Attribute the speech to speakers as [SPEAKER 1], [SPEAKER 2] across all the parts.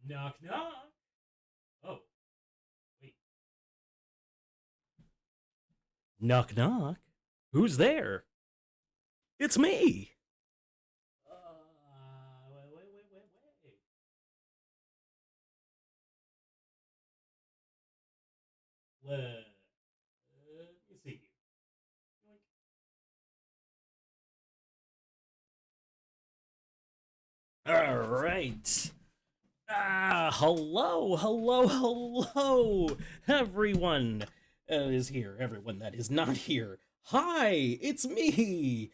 [SPEAKER 1] Knock knock. Oh, wait. Knock knock. Who's there? It's me. Wait. Let me see. All right. Hello, everyone is here. Everyone that is not here. Hi, it's me,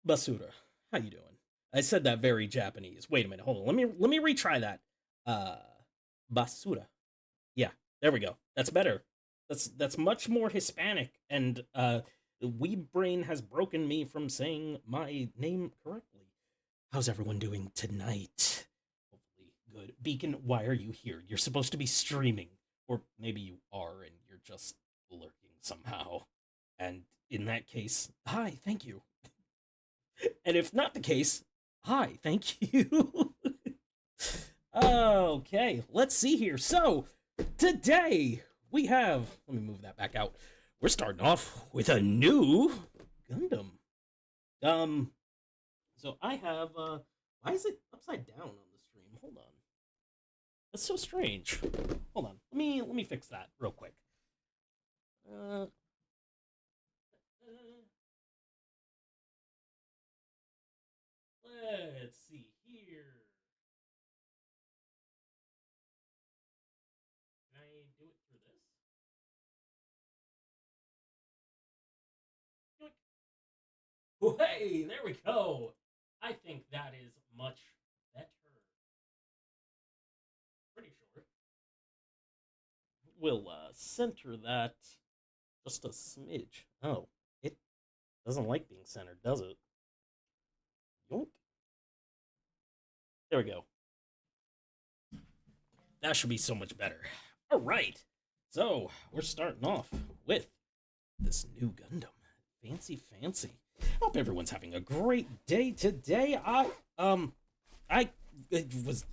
[SPEAKER 1] Basura. How you doing? I said that very Japanese. Wait a minute, hold on. Let me retry that. Uh, Basura. Yeah, there we go. That's better. That's much more Hispanic, and Weeb Brain has broken me from saying my name correctly. How's everyone doing tonight? Hopefully good. Beacon, why are you here? You're supposed to be streaming. Or maybe you are and you're just lurking somehow. And in that case, hi, thank you. And if not the case, hi, thank you. Okay, let's see here. So, today we have, let me move that back out. We're starting off with a new Gundam. Um, so I have, why is it upside down on the stream? Hold on. That's so strange. Hold on. Let me fix that real quick. Uh, let's see here. Can I do it through this? Hey, there we go. I think that is much better. Pretty sure. We'll center that just a smidge. Oh, it doesn't like being centered, does it? Yoink. There we go. That should be so much better. All right. So we're starting off with this new Gundam. Fancy. Hope everyone's having a great day today. I it was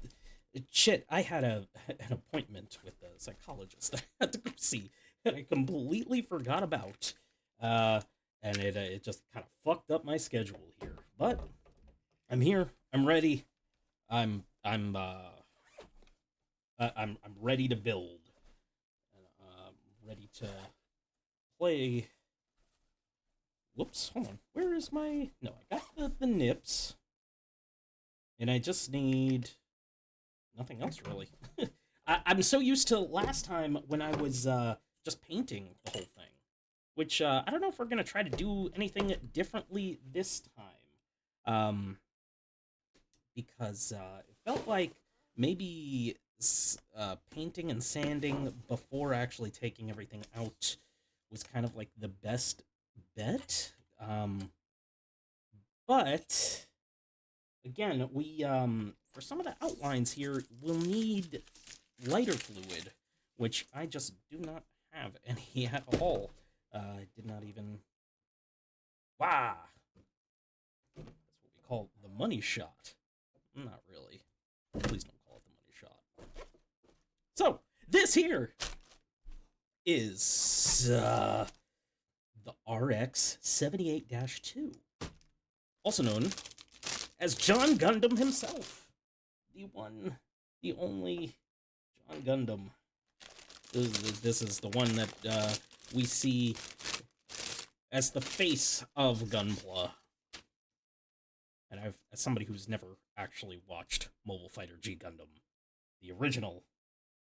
[SPEAKER 1] shit. I had an appointment with a psychologist that I had to go see, and I completely forgot about. And it just kind of fucked up my schedule here. But I'm here. I'm ready. I'm I'm uh I'm ready to build. I'm ready to play. Whoops, hold on. Where is my? No, I got the nips, and I just need nothing else really. I'm so used to last time when I was just painting the whole thing, which I don't know if we're gonna try to do anything differently this time, because it felt like maybe painting and sanding before actually taking everything out was kind of like the best bet. But again, we for some of the outlines here, we'll need lighter fluid, which I just do not have any at all. I did not even. Wow, that's what we call the money shot. Not really. Please don't call it the money shot. So this here is the RX-78-2, also known as John Gundam himself. The one, the only John Gundam. This is the one that we see as the face of Gunpla. And as somebody who's never actually watched Mobile Fighter G Gundam, the original,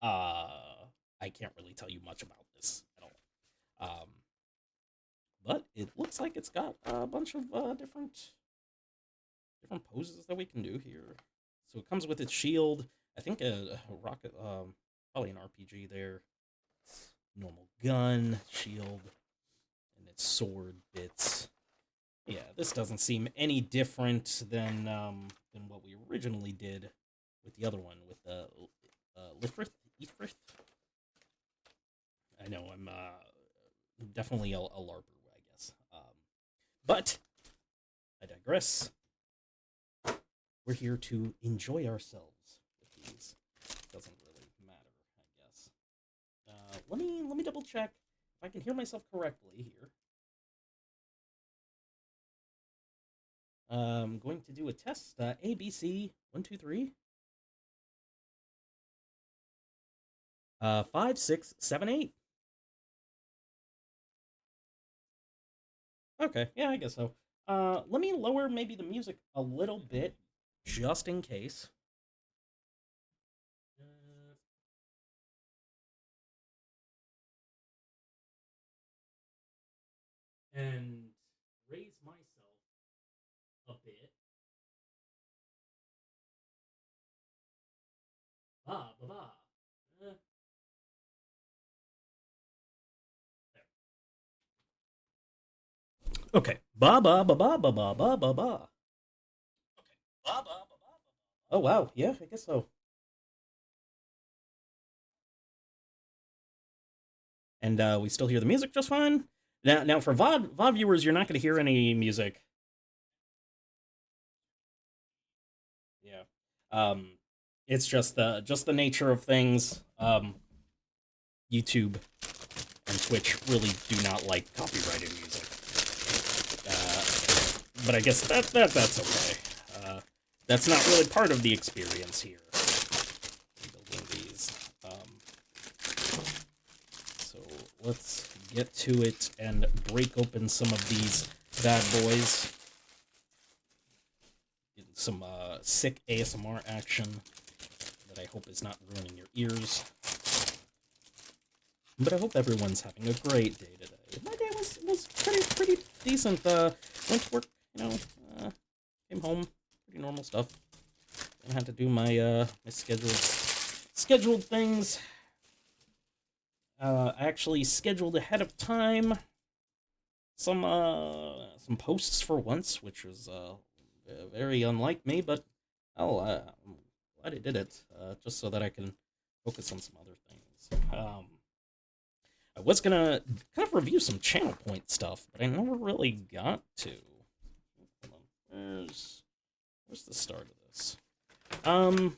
[SPEAKER 1] I can't really tell you much about this at all. But it looks like it's got a bunch of different poses that we can do here. So it comes with its shield. I think a rocket, probably an RPG there. Normal gun, shield, and its sword bits. Yeah, this doesn't seem any different than what we originally did with the other one with the Ifrith. I know I'm definitely a LARPer, I guess. But I digress. We're here to enjoy ourselves with these. let me double check if I can hear myself correctly here. I'm going to do a test. ABC 1 2 3. 5 6 7 8. Okay, yeah, I guess so. Let me lower maybe the music a little bit, just in case. Uh, and raise myself a bit. Ba ba ba. Uh, okay. Ba ba ba ba ba ba ba ba ba. Okay. Ba ba ba ba ba. Oh wow, yeah, I guess so. And we still hear the music just fine. Now for VOD viewers, you're not going to hear any music. Yeah. Um, it's just the nature of things. YouTube and Twitch really do not like copyrighted music. But I guess that's okay. That's not really part of the experience here. Building these. So let's get to it and break open some of these bad boys. Getting some sick ASMR action that I hope is not ruining your ears. But I hope everyone's having a great day today. My day was pretty decent. Went to work, came home, pretty normal stuff. I had to do my my scheduled things. I actually scheduled ahead of time some posts for once, which was very unlike me, but I'm glad I did it, just so that I can focus on some other things. I was gonna kind of review some channel point stuff, but I never really got to. Hold on. Where's the start of this? Trying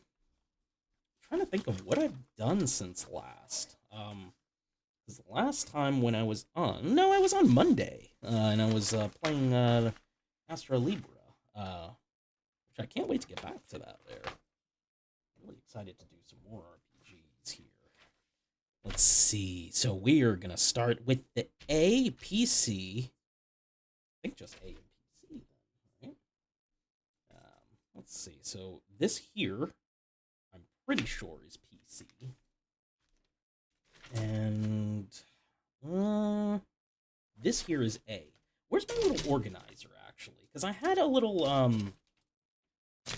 [SPEAKER 1] to think of what I've done since last. Because last time when I was on, no, I was on Monday, and I was playing Astra Libra, which I can't wait to get back to that there. I'm really excited to do some more RPGs here. Let's see. So we are gonna start with the APC. I think just A and PC then, right? Let's see. So this here, I'm pretty sure is PC, and this here is A. Where's my little organizer actually? Because I had a little I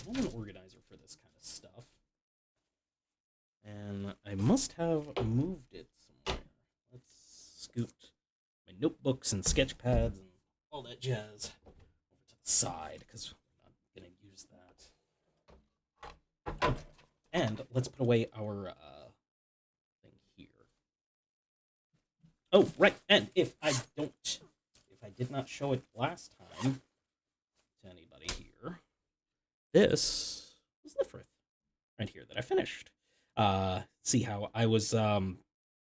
[SPEAKER 1] had an organizer for this kind of stuff, and I must have moved it somewhere. Let's scoot my notebooks and sketch pads and all that jazz over to the side because we're not going to use that. Okay. And let's put away our thing here. Oh, right. And if I did not show it last time to anybody here, this was the frith right here that I finished. See how I was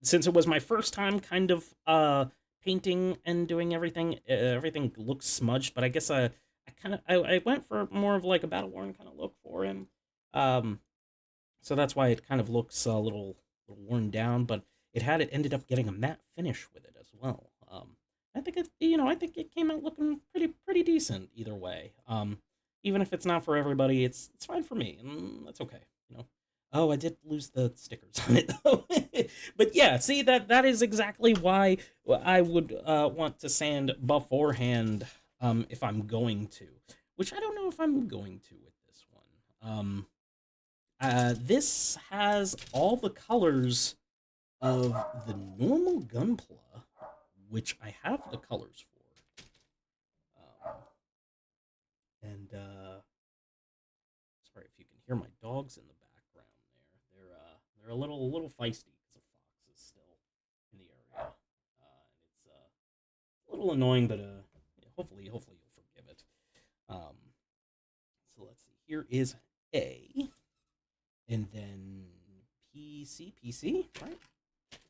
[SPEAKER 1] since it was my first time kind of painting and doing everything. Everything looks smudged, but I guess I went for more of like a battle worn kind of look for him. So that's why it kind of looks a little worn down, but it ended up getting a matte finish with it as well. I think I think it came out looking pretty decent either way. Even if it's not for everybody, it's fine for me, and that's okay. Oh, I did lose the stickers on it though. But yeah, see that is exactly why I would want to sand beforehand if I'm going to, which I don't know if I'm going to with this one. This has all the colors of the normal Gunpla, which I have the colors for. And sorry if you can hear my dogs in the background there. They're a little feisty because a fox is still in the area, and it's a little annoying, but hopefully you'll forgive it. Um, so let's see. Here is A, and then PC,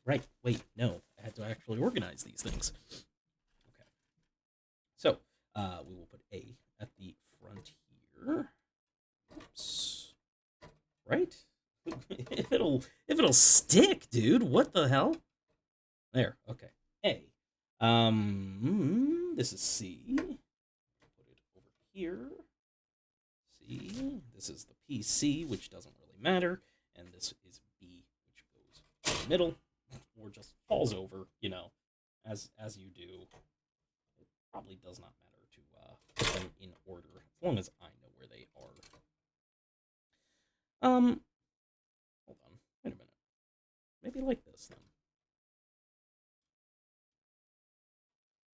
[SPEAKER 1] right? right. Wait, no. I had to actually organize these things. Okay. So, we will put A at the front here. Oops. Right? if it'll stick, dude. What the hell? There. Okay. A. This is C. Put it over here. C. This is the PC, which doesn't really matter, and this is B, which goes in the middle, or just falls over. As you do. It probably does not matter to put them in order, as long as I know where they are. Hold on. Wait a minute. Maybe like this then.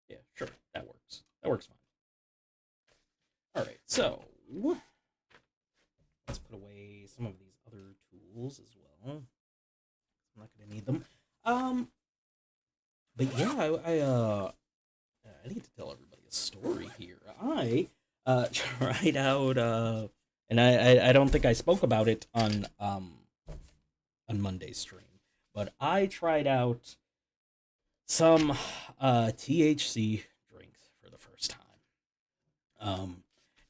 [SPEAKER 1] Yeah, sure. That works. That works fine. All right. So let's put away some of these other tools as well. I'm not gonna need them. But yeah, I need to tell everybody a story here. I tried out and I don't think I spoke about it on Monday's stream, but I tried out some THC drinks for the first time.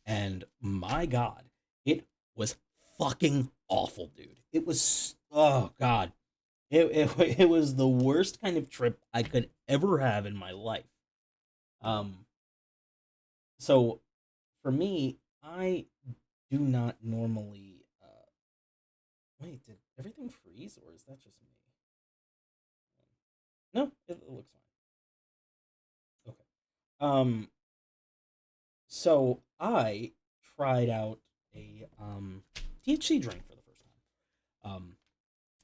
[SPEAKER 1] And my God, it was fucking awful, dude. It was, oh God, it was the worst kind of trip I could ever have in my life. Um, so for me, I do not normally. Wait, did everything freeze, or is that just me? No, it looks fine. Okay. Um, so I tried out a THC drink for the first time.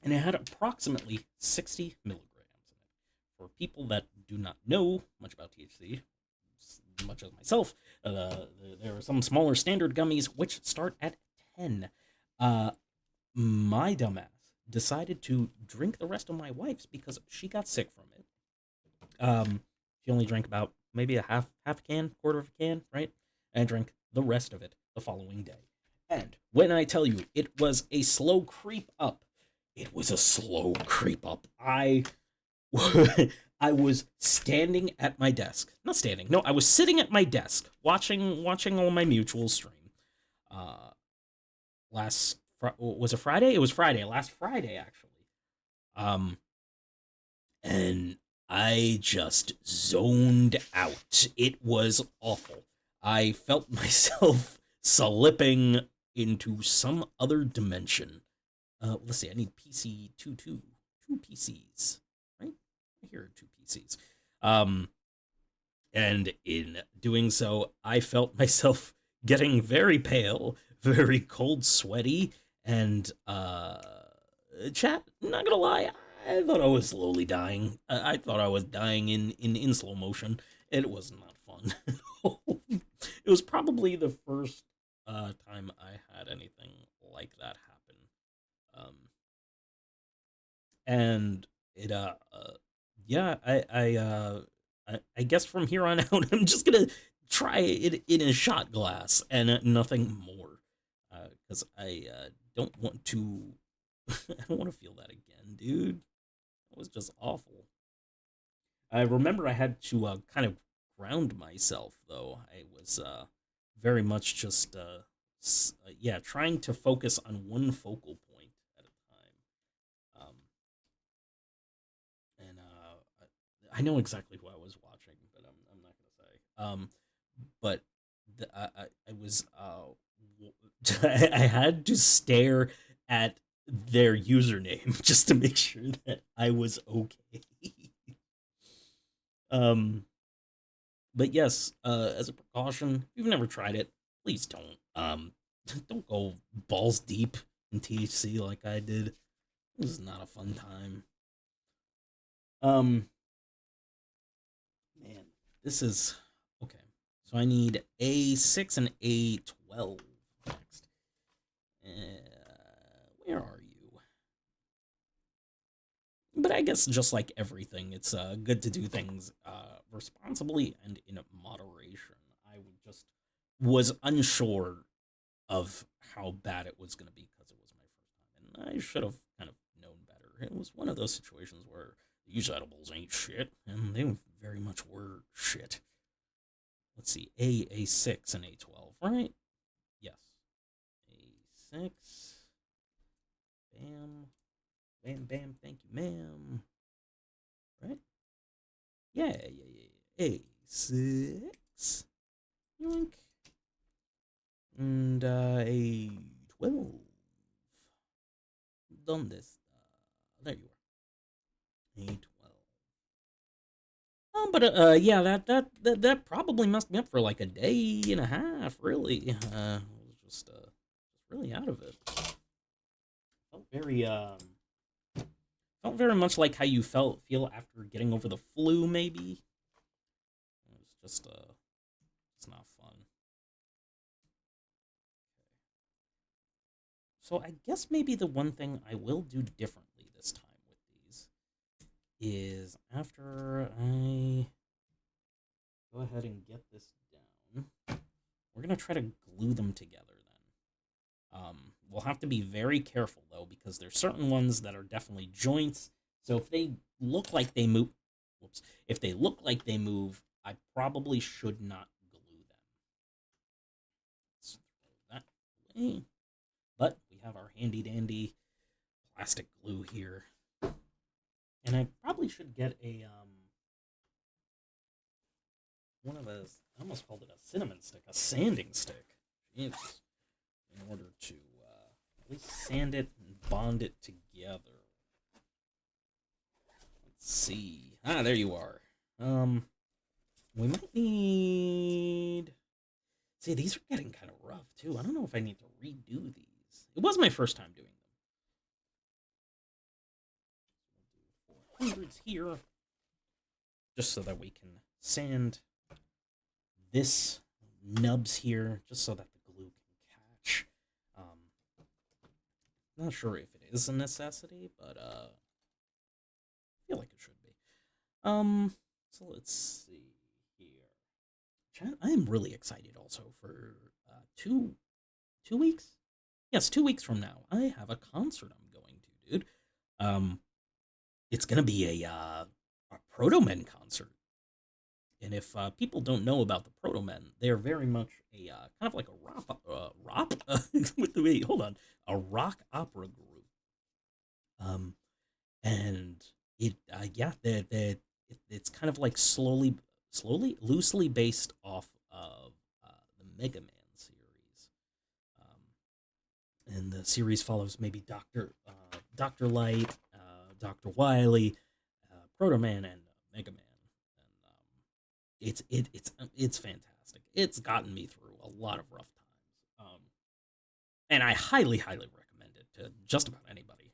[SPEAKER 1] And it had approximately 60 milligrams in it. For people that do not know much about THC, much as myself, there are some smaller standard gummies which start at 10. Uh, my dumbass decided to drink the rest of my wife's because she got sick from it. She only drank about maybe a half a can, quarter of a can, right? And I drank the rest of it the following day. And when I tell you it was a slow creep up, it was a slow creep up. I was standing at my desk. Not standing. No, I was sitting at my desk watching all my mutuals stream. Uh was it Friday? It was Friday. Last Friday actually. Um and I just zoned out. It was awful. I felt myself slipping into some other dimension. Let's see. I need PC two PCs, right? Here are two PCs. Um, and in doing so, I felt myself getting very pale, very cold, sweaty, and chat. Not gonna lie, I thought I was slowly dying. I thought I was dying in slow motion. It was not fun. It was probably the first time I had anything like that happen. Um, and it yeah, I guess from here on out I'm just gonna try it in a shot glass and nothing more, because I don't want to. I don't want to feel that again, dude. It was just awful. I remember I had to kind of ground myself though. I was very much just yeah, trying to focus on one focal point at a time. And I know exactly who I was watching, but I'm not gonna say. But I was I had to stare at their username just to make sure that I was okay. um, but yes, as a precaution, if you've never tried it, please don't. Don't go balls deep in THC like I did. This is not a fun time. Um, Man, this is okay. So I need A6 and A12 next. Where are you? But I guess just like everything, it's good to do things responsibly and in moderation. I would just was unsure of how bad it was going to be because it was my first time, and I should have kind of known better. It was one of those situations where these edibles ain't shit, and they very much were shit. Let's see, A6, and A12, right? Yes. A6. Bam. Bam, bam, thank you, ma'am. Right? Yeah, yeah, yeah. A6. Yoink. And A12. ¿Dónde está? There you are. A12. Yeah, that probably messed me up for like a day and a half, really. I was just really out of it. Felt very felt very much like how you feel after getting over the flu, maybe. It was just it's not fun. So I guess maybe the one thing I will do differently this time with these is after I go ahead and get this down, we're gonna try to glue them together then. We'll have to be very careful though, because there's certain ones that are definitely joints. So if they look like they move, whoops, if they look like they move, I probably should not glue them. Let's throw that away. But we have our handy dandy plastic glue here. And I probably should get a one of those, I almost called it a cinnamon stick, a sanding stick. Jeez. In order to at least sand it and bond it together. Let's see. Ah, there you are. We might need. See, these are getting kind of rough too. I don't know if I need to redo these. It was my first time doing them. 400s here, just so that we can sand this nubs here, just so that the glue can catch. Not sure if it is a necessity, but I feel like it should be. So let's see here. I am really excited also for 2 weeks. Yes, 2 weeks from now, I have a concert I'm going to, dude. It's gonna be a Proto Men concert, and if people don't know about the Proto Men, they're very much a kind of like a rock. Wait, hold on, a rock opera group. Um, and it's kind of like loosely based off of the Mega Man series. And the series follows maybe Doctor Light, Doctor Wily, Proto Man, and Mega Man. And it's fantastic. It's gotten me through a lot of rough times. And I highly recommend it to just about anybody.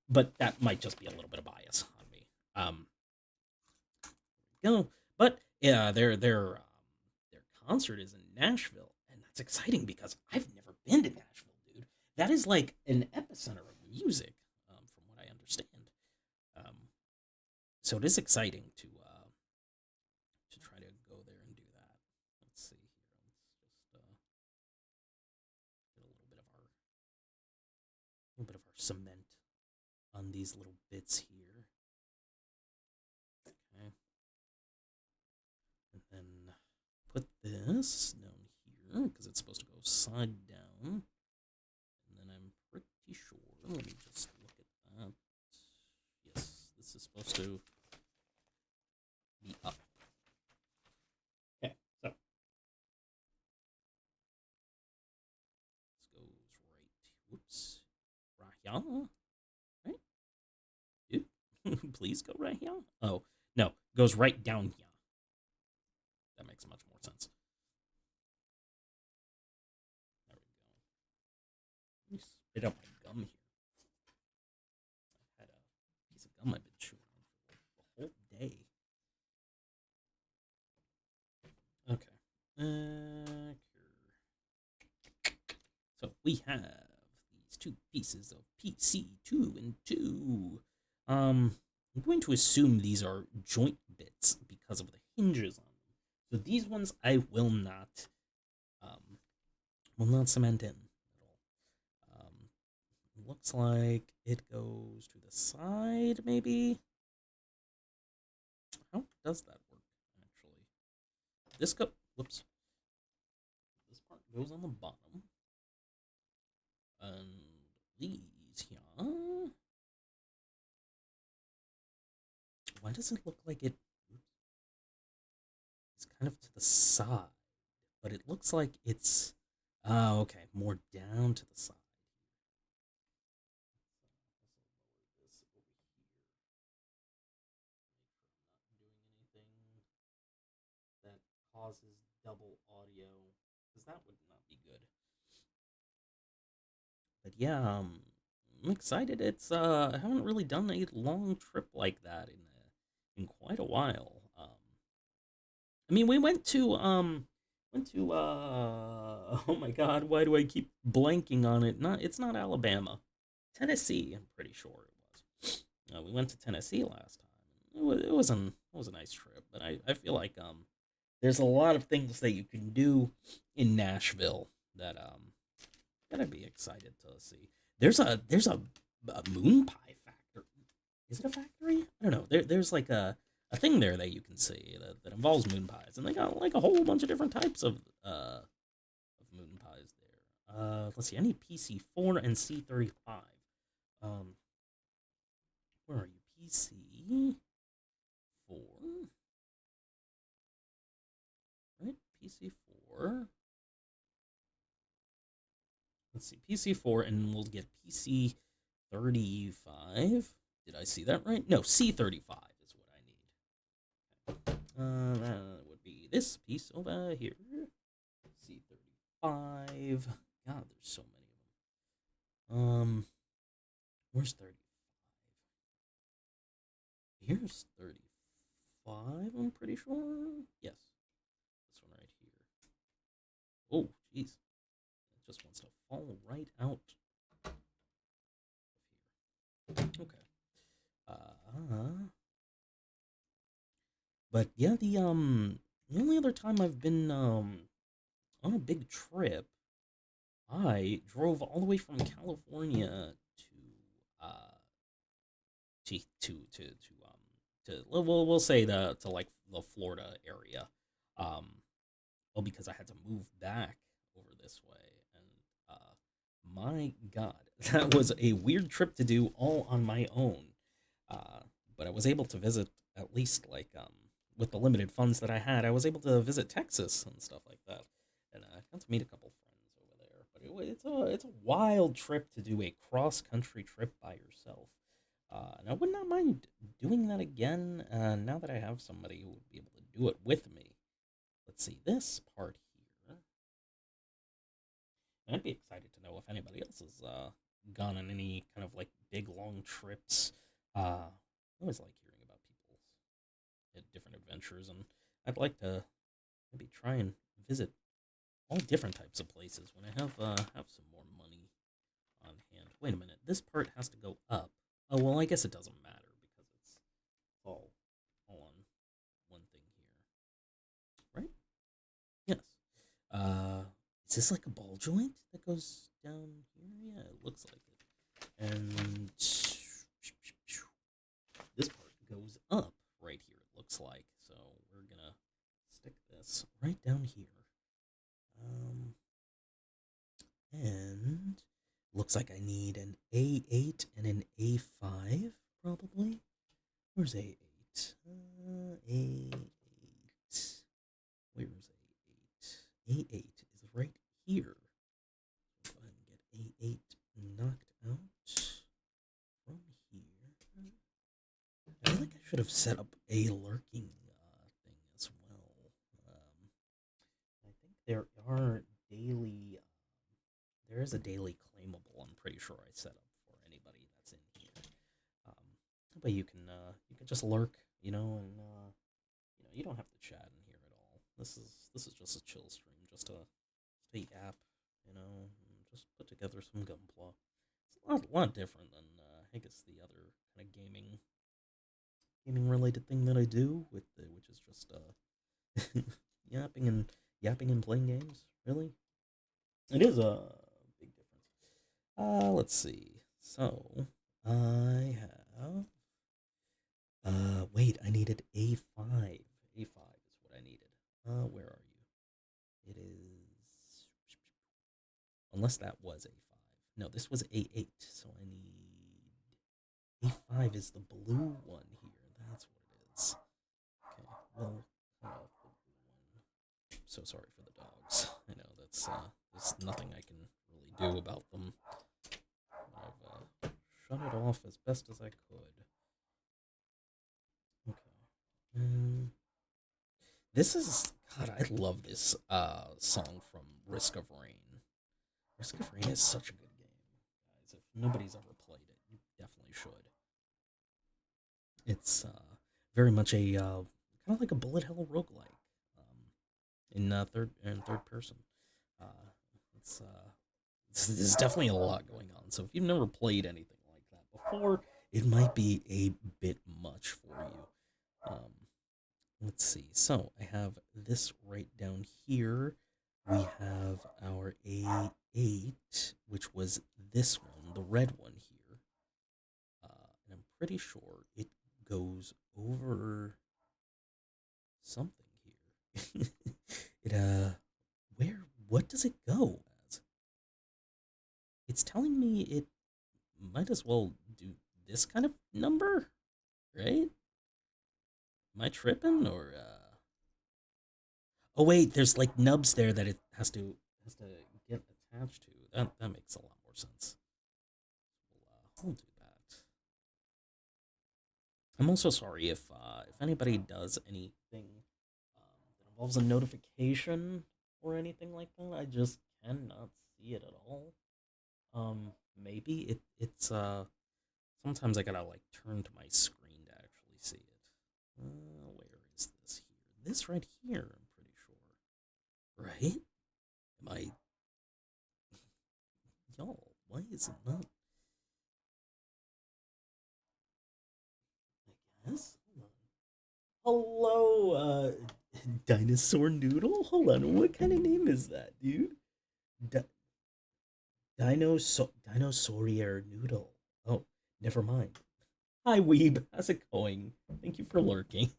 [SPEAKER 1] But that might just be a little bit of bias on me. But yeah, their concert is in Nashville, and that's exciting because I've never been to Nashville, dude. That is like an epicenter of music, from what I understand. Um, so it is exciting to try to go there and do that. Let's see here. Let's just get a little bit of our cement on these little bits here. Okay. And then put this down here because it's supposed to go side down. And then I'm pretty sure, let me just look at that. Yes, this is supposed to be up. Okay, so this goes right, whoops, right here. Please go right here. Oh, no, goes right down here. That makes much more sense. There we go. Let me spit out my gum here. I've had a piece of gum I've been chewing on for like the whole day. Okay. So we have these two pieces of PC2 and 2. I'm going to assume these are joint bits because of the hinges on them. So these ones I will not cement in at all. Looks like it goes to the side, maybe? How does that work, actually? This go... Whoops. This part goes on the bottom. And these here... Why does it look like it's kind of to the side? But it looks like it's... Oh, okay. More down to the side. This over here. Make sure I'm not doing anything that causes double audio, because that would not be good. But yeah, I'm excited. It's I haven't really done a long trip like that in quite a while. I mean, we went to oh my god, why do I keep blanking on it? Not It's not Alabama, Tennessee. I'm pretty sure it was. We went to Tennessee last time. It was a nice trip, but I feel like there's a lot of things that you can do in Nashville that that I'd be excited to see. There's a moon pie factory. Is it a factory? I don't know. There's like a thing there that you can see that involves moon pies, and they got like a whole bunch of different types of moon pies there. Let's see. I need PC4 and C35. Um, where are you? PC4, right? PC4. Let's see, PC4, and we'll get PC35. Did I see that right? No, C35 is what I need. That would be this piece over here. C35. God, there's so many of them. Where's 35? Here's 35, I'm pretty sure. Yes, this one right here. Oh, jeez. It just wants to fall right out of here. Okay. But yeah, the only other time I've been on a big trip, I drove all the way from California uh we'll say to like the Florida area. Well, because I had to move back over this way, and my God, that was a weird trip to do all on my own. Uh, but I was able to visit, at least like with the limited funds that I had, I was able to visit Texas and stuff like that, and I got to meet a couple friends over there. But it's a wild trip to do a cross country trip by yourself. And I would not mind doing that again now that I have somebody who would be able to do it with me. Let's see, this part here. I'd be excited to know if anybody else has gone on any kind of like big long trips. I always like hearing about people's different adventures, and I'd like to maybe try and visit all different types of places when I have some more money on hand. Wait a minute, this part has to go up. Oh well, I guess it doesn't matter because it's all on one thing here, right? Yes. Uh, is this like a ball joint that goes down here? Yeah, it looks like it. And this part goes up right here, it looks like. So we're gonna stick this right down here. And looks like I need an A8 and an A5, probably. Where's A8? A8. Where's A8? A8 is right here. Go ahead and get A8 knocked out from here. I feel like I should have set up a lurking thing as well. I think there is a daily claimable. I'm pretty sure I set up for anybody that's in here. Um, but you can just lurk, and you don't have to chat in here at all. This is just a chill stream, just a yap, and just put together some Gunpla. It's a lot different than I guess the other kind of gaming related thing that I do which is just yapping and playing games. Really, it is a big difference. Let's see. So I have. Wait, I needed A5. A5 is what I needed. Where are you? It is. Unless that was A5. No, this was A8, so I need. A5 is the blue one here. That's what it is. Okay, well, cut off the blue one. So sorry for the dogs. I know there's nothing I can really do about them. I've shut it off as best as I could. Okay. Um, this is God. I love this song from Risk of Rain. Risk of Rain is such a good game, guys. If nobody's ever played it, you definitely should. It's very much a kind of like a bullet hell roguelike in third person. Uh, it's there's definitely a lot going on. So if you've never played anything like that before, it might be a bit much for you. Let's see. So I have this right down here. We have our A8, which was this one, the red one here. And I'm pretty sure it goes over something here. it where what does it go as? It's telling me it might as well do this kind of number, right? Am I tripping or oh wait, there's like nubs there that it has to get attached to. That makes a lot more sense. We'll do that. I'm also sorry if anybody does anything that involves a notification or anything like that. I just cannot see it at all. Maybe it's sometimes I gotta like turn to my screen to actually see it. Where is this here? This right here, I'm pretty sure. Right? Am I y'all? Why is it not? I guess. Hello, dinosaur noodle. Hold on, what kind of name is that, dude? D- dinosaurier noodle. Oh, never mind. Hi, Weeb. How's it going? Thank you for lurking.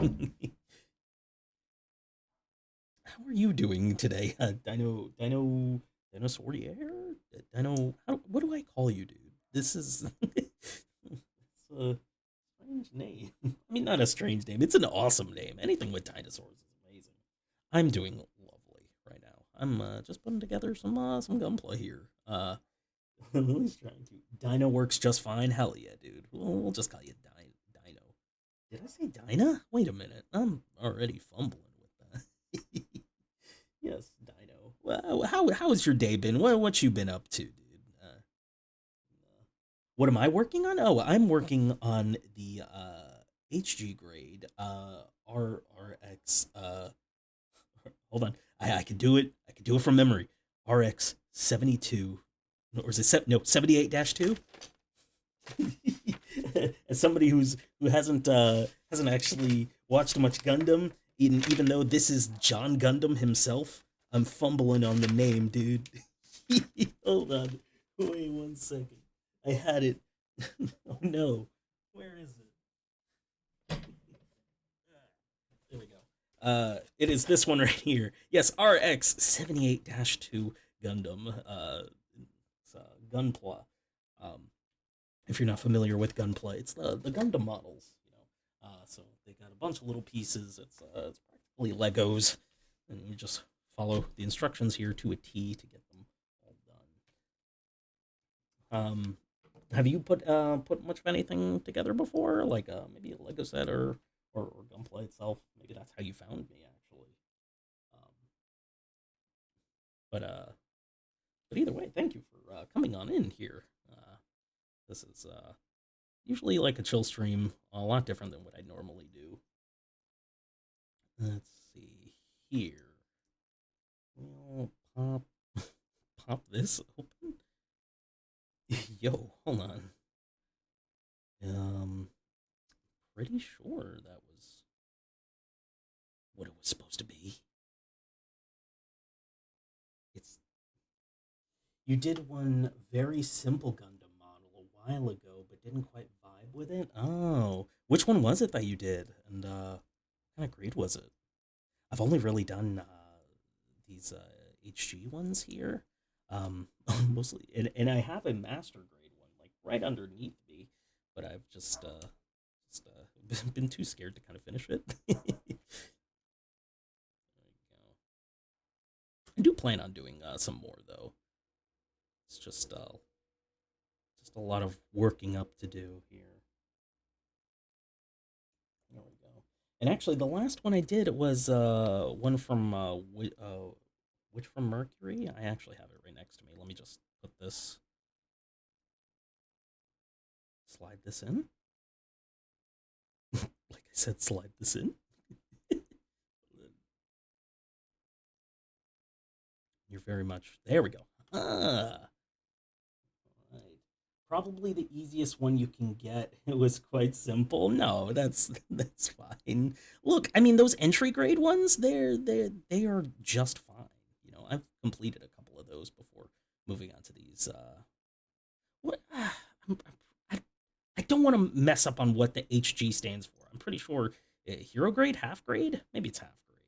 [SPEAKER 1] How are you doing today, dinosaurier? What do I call you, dude? This is it's a strange name. I mean, not a strange name. It's an awesome name. Anything with dinosaurs is amazing. I'm doing lovely right now. I'm just putting together some gunpla here. Lily's trying to. Dino works just fine. Hell yeah, dude. We'll just call you Dino. Did I say Dinah? Wait a minute. I'm already fumbling with that. Yes, Dino. Well, how's your day been? What you been up to, dude? What am I working on? Oh, I'm working on the HG grade RX. Hold on, I could do it. I could do it from memory. RX-72, or is it no 78-2? As somebody who hasn't actually watched much Gundam, even though this is John Gundam himself, I'm fumbling on the name, dude. Hold on, wait 1 second. I had it. Oh no, where is it? There we go. It is this one right here. Yes, RX-78-2 Gundam. It's Gunpla. Um, if you're not familiar with Gunpla, it's the Gundam models. So they got a bunch of little pieces. It's practically Legos, and you just follow the instructions here to a T to get them all done. Have you put much of anything together before, like maybe a Lego set or Gunpla itself? Maybe that's how you found me actually. Um, but uh, but either way, thank you for coming on in here. This is usually like a chill stream, a lot different than what I normally do. Let's see here. We'll pop this open. Yo, hold on. Um, pretty sure that was what it was supposed to be. It's You did one very simple Gundam model a while ago, but didn't quite vibe with it. Oh, which one was it that you did? And what kind of grade was it? I've only really done these HG ones here. Mostly, and I have a master grade one like right underneath me, but I've just been too scared to kind of finish it. There we go. I do plan on doing some more though. It's just a lot of working up to do here. There we go. And actually, the last one I did was one from Witch from Mercury. I actually have it right next to me. Let me just put this, slide this in. Like I said, slide this in. You're very much there. We go. Right. Probably the easiest one you can get. It was quite simple. No, that's fine. Look, I mean those entry grade ones, they are just fine. You know, I've completed a couple of those before moving on to these. What? I, I don't want to mess up on what the HG stands for. I'm pretty sure hero grade, half grade, maybe it's half grade.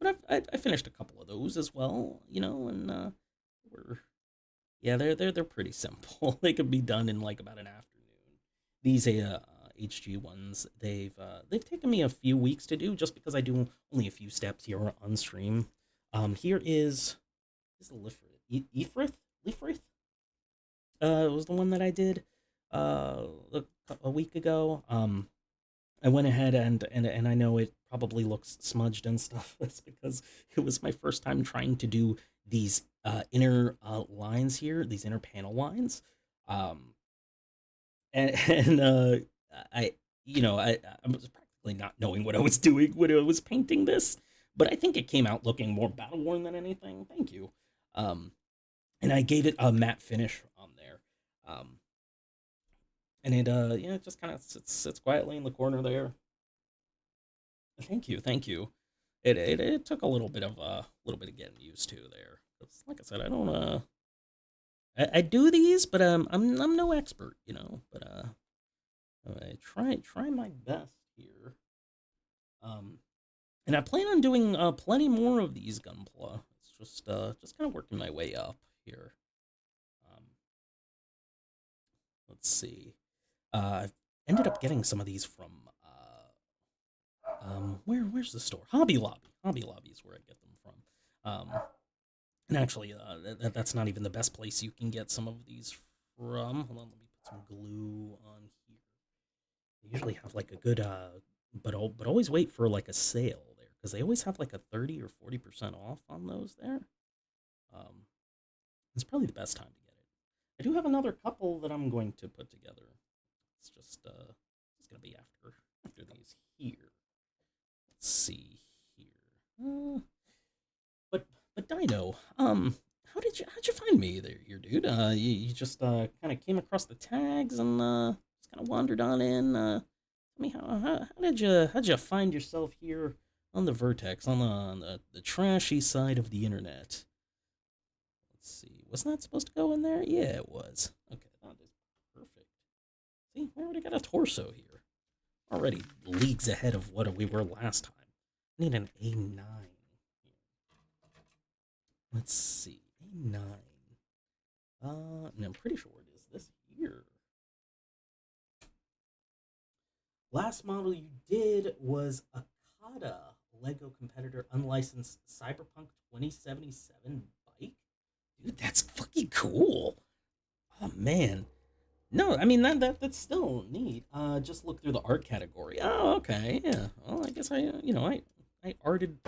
[SPEAKER 1] But I finished a couple of those as well. You know, and we're yeah, they're pretty simple. They could be done in like about an afternoon. These HG ones, they've taken me a few weeks to do just because I do only a few steps here on stream. Here is the Lifrith, Lifrith. It was the one that I did a week ago. I went ahead and I know it probably looks smudged and stuff. That's because it was my first time trying to do these inner lines here, these inner panel lines. Um, and I, I was practically not knowing what I was doing when I was painting this, but I think it came out looking more battle worn than anything. Thank you. Um, and I gave it a matte finish on there. Um, and it just kind of sits quietly in the corner there. Thank you, thank you. It took a little bit of getting used to there. 'Cause like I said, I don't I do these, but I'm no expert, you know. But I try my best here. Um, and I plan on doing plenty more of these Gunpla. It's just kind of working my way up here. Um, let's see. I've ended up getting some of these from where's the store? Hobby Lobby. Hobby Lobby is where I get them from. And actually, that's not even the best place you can get some of these from. Hold on, let me put some glue on here. They usually have like a good but always wait for like a sale there because they always have like a 30 or 40% off on those there. Um, it's probably the best time to get it. I do have another couple that I'm going to put together. It's gonna be after these here. Let's see here. But Dino, how'd you find me there, your dude? You just kind of came across the tags and just kind of wandered on in. Tell me how'd you find yourself here on the Vertex on the trashy side of the internet? Let's see. Wasn't that supposed to go in there? Yeah, it was. Okay, that is perfect. See, we already got a torso here. Already leagues ahead of what we were last time. I need an A9. Let's see. A9. And I'm pretty sure it is this here. Last model you did was Akata Lego competitor unlicensed Cyberpunk 2077 bike. Dude, that's fucking cool. Oh man. No, I mean that's still neat. Just look through the art category. Oh, okay, yeah. Well, I guess I arted.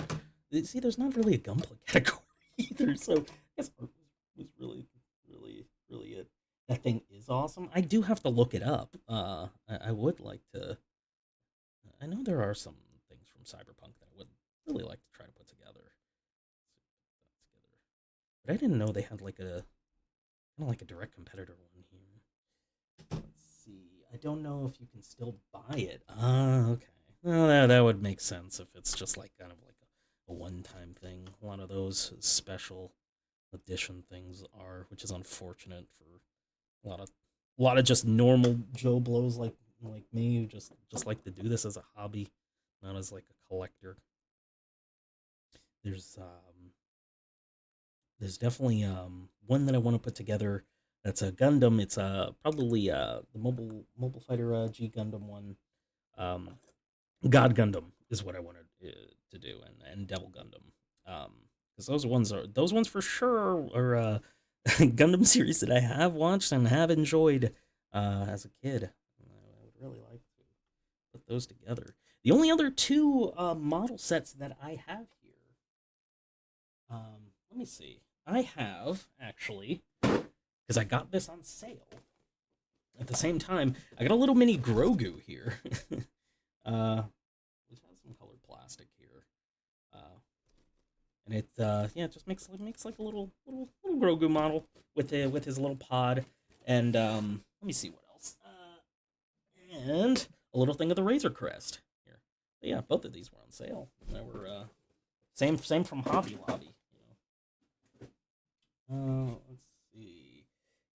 [SPEAKER 1] See, there's not really a Gunpla category either, so I guess art was really it. That thing is awesome. I do have to look it up. I would like to. I know there are some things from Cyberpunk that I would really like to try to put together. But I didn't know they had like a kind of like a direct competitor one here. Let's see. I don't know if you can still buy it. Ah, okay. Well, that would make sense if it's just like kind of like a one-time thing. A lot of those special edition things are, which is unfortunate for A lot of just normal Joe blows like me who just like to do this as a hobby, not as like a collector. There's um there's definitely one that I want to put together. That's a Gundam. It's probably the mobile fighter G Gundam one. Um, God Gundam is what I wanted to do, and Devil Gundam. Because those ones for sure are Gundam series that I have watched and have enjoyed as a kid. I would really like to put those together. The only other two model sets that I have here, let me see. I have actually, because I got this on sale. At the same time, I got a little mini Grogu here. Which has some colored plastic here. Uh, and it just makes like a little Grogu model with his little pod. And let me see what else. And a little thing of the Razor Crest here. But yeah, both of these were on sale. They were same from Hobby Lobby. Let's see.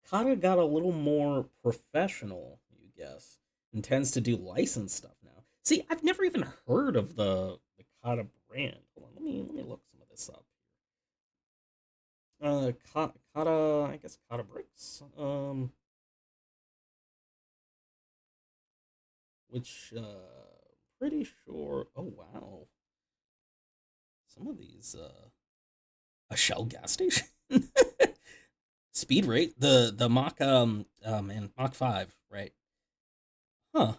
[SPEAKER 1] Kata got a little more professional, you guess, and tends to do licensed stuff now. See, I've never even heard of the Kata brand. Hold on, let me look some of this up. Kata, I guess Kata bricks. Which pretty sure. Oh wow, some of these a Shell gas station. Speed rate, the Mach oh man, Mach 5, right? Huh.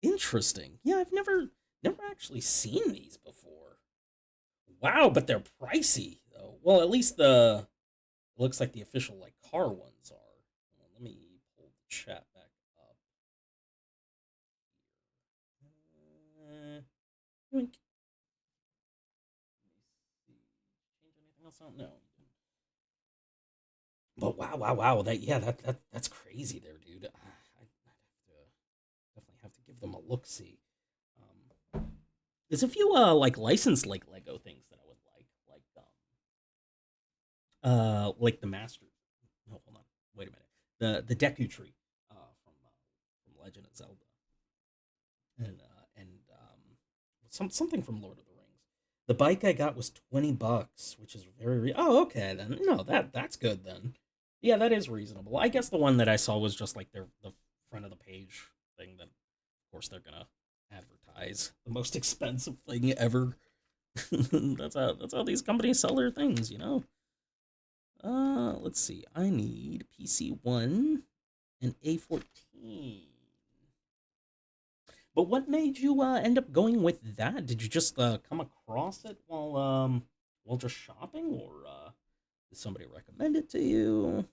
[SPEAKER 1] Interesting. Yeah, I've never actually seen these before. Wow, but they're pricey though. Well, at least the it looks like the official like car ones are. Let me pull the chat back up. Yoink. Let me see. Change anything else out? No. But wow. That's crazy there, dude. Definitely have to give them a look. See. There's a few like licensed like Lego things that I would like the Master. No, hold on, wait a minute. The Deku Tree from Legend of Zelda, and something from Lord of the Rings. The bike I got was $20, which is oh, okay then. No, that's good then. Yeah, that is reasonable. I guess the one that I saw was just like the front of the page thing that, of course, they're gonna advertise the most expensive thing ever. That's how these companies sell their things, you know. Let's see. I need PC1 and A14. But what made you end up going with that? Did you just come across it while just shopping, or did somebody recommend it to you?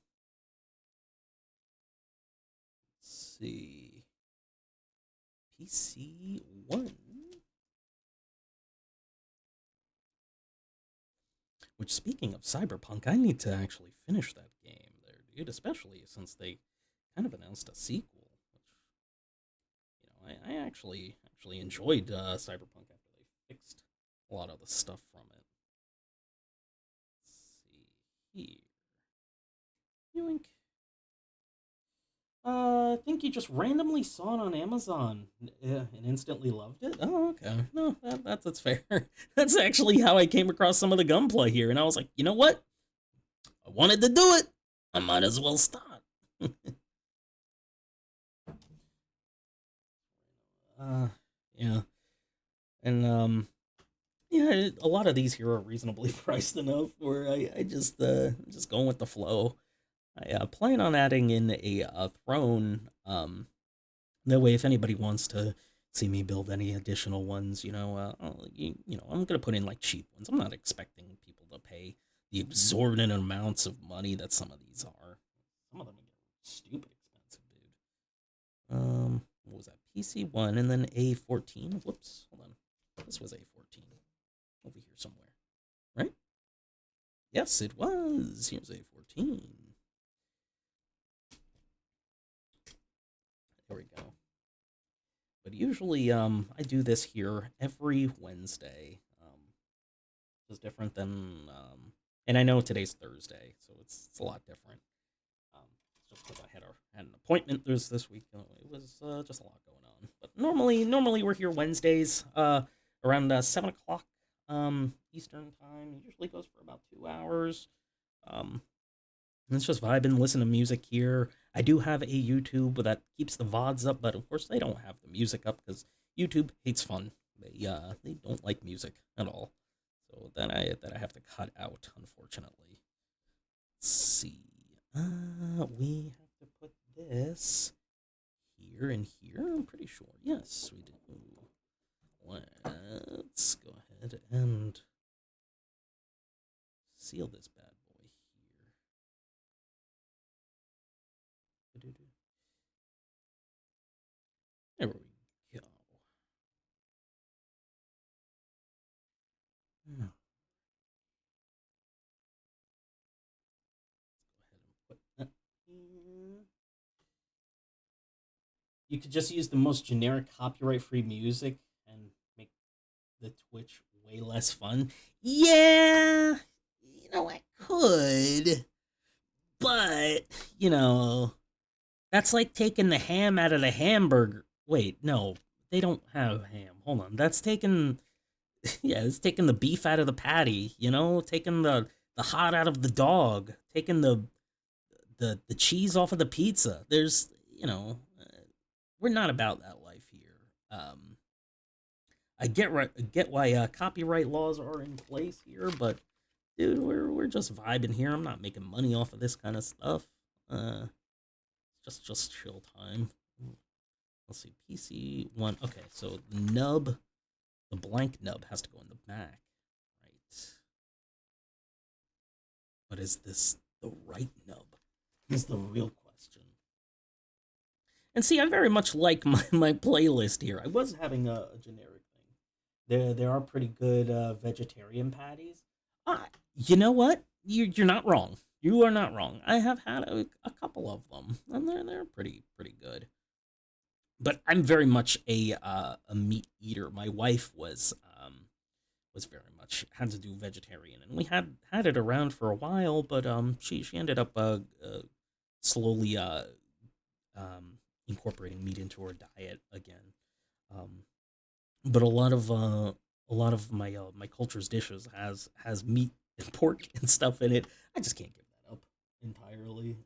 [SPEAKER 1] Let's see. PC1. Which, speaking of Cyberpunk, I need to actually finish that game there, dude. Especially since they kind of announced a sequel, which I actually enjoyed Cyberpunk after they fixed a lot of the stuff from it. Let's see here. Yoink. I think you just randomly saw it on Amazon and instantly loved it. Oh, okay. No, that's fair. That's actually how I came across some of the Gunpla here, and I was like, you know what? I wanted to do it. I might as well start. Yeah, and yeah, a lot of these here are reasonably priced enough where I just going with the flow. I plan on adding in a throne. That way, if anybody wants to see me build any additional ones, I'm gonna put in like cheap ones. I'm not expecting people to pay the exorbitant amounts of money that some of these are. Some of them are stupid expensive, dude. What was that? PC1 and then A14. Whoops, hold on. This was A14 over here somewhere, right? Yes, it was. Here's A14. There we go. But usually, I do this here every Wednesday. Which is different than, and I know today's Thursday, so it's a lot different. Um, just because had an appointment this week. It was just a lot going on. But normally we're here Wednesdays, around 7 o'clock, Eastern time. It usually goes for about 2 hours. Um, and it's just vibing, listen to music here. I do have a YouTube that keeps the VODs up, but of course they don't have the music up because YouTube hates fun. They don't like music at all. So that I have to cut out, unfortunately. Let's see. We have to put this here and here. I'm pretty sure. Yes, we do. Let's go ahead and seal this bad boy here. There we go. Hmm. Go ahead and put that here. You could just use the most generic copyright-free music and make the Twitch way less fun. Yeah, I could, but that's like taking the ham out of the hamburger. Wait, no, they don't have ham. Hold on, that's taking yeah, it's taking the beef out of the patty. Taking the hot out of the dog, taking the cheese off of the pizza. There's we're not about that life here. I get why copyright laws are in place here, but dude, we're just vibing here. I'm not making money off of this kind of stuff. Uh, just chill time. Let's see, PC1. Okay, so the blank nub has to go in the back, right? But is this the right nub? Is the real question. And see, I very much like my playlist here. I was having a generic thing. There are pretty good vegetarian patties. You know what? You're not wrong. You are not wrong. I have had a couple of them, and they're pretty good. But I'm very much a meat eater. My wife was very much had to do vegetarian, and we had it around for a while, but she ended up slowly incorporating meat into her diet again. Um, but a lot of my culture's dishes has meat and pork and stuff in it. I just can't give that up entirely.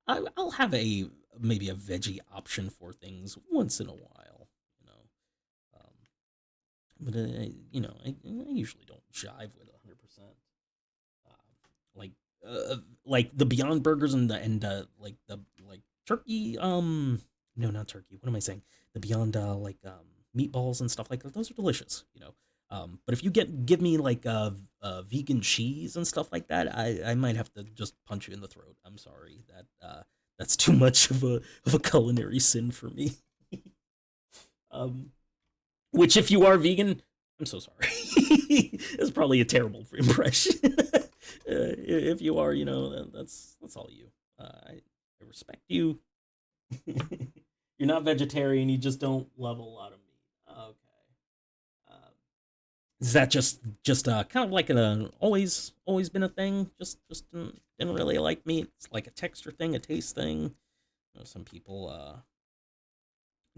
[SPEAKER 1] I'll have a maybe a veggie option for things once in a while, you know. But I usually don't jive with 100%. Like like the Beyond Burgers and like the like turkey no, not turkey. What am I saying? The Beyond like meatballs and stuff like that. Those are delicious. But if you give me like vegan cheese and stuff like that, I might have to just punch you in the throat. I'm sorry that's too much of a culinary sin for me. um, which if you are vegan, I'm so sorry. It's probably a terrible impression. If you are, that's all you. I respect you. You're not vegetarian. You just don't love a lot of meat. Okay. Uh, is that just kind of like an always been a thing? Just didn't really like meat. It's like a texture thing, a taste thing. Some people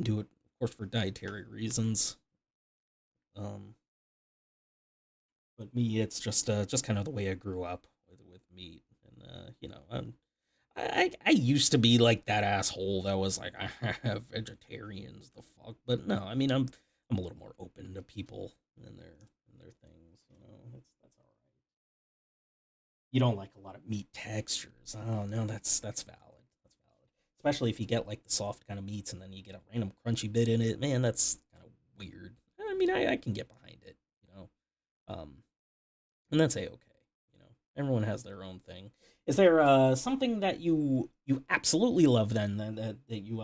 [SPEAKER 1] do it, of course, for dietary reasons. Um, but me, it's just kind of the way I grew up with meat, and I used to be like that asshole that was like, I have vegetarians, the fuck. But no, I mean, I'm a little more open to people and their things. That's all right. You don't like a lot of meat textures. Oh no, that's valid. That's valid. Especially if you get like the soft kind of meats and then you get a random crunchy bit in it. Man, that's kind of weird. I mean, I can get behind it. And that's a okay. Everyone has their own thing. Is there something that you absolutely love then that you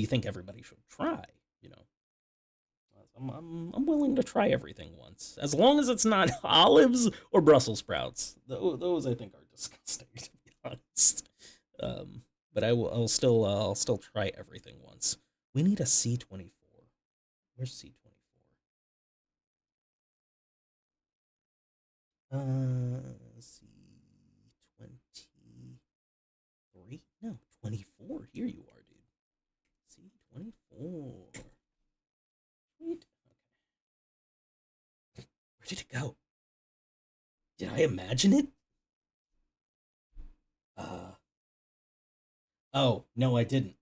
[SPEAKER 1] think everybody should try? You know, I'm willing to try everything once, as long as it's not olives or Brussels sprouts. Those I think are disgusting, to be honest. But I'll still try everything once. We need a C-24. Where's C-24? C-20. 23? No, 24. Here you are, dude. See, 24. Sweet. Okay. Where did it go? Did I imagine it? Uh, oh, no, I didn't.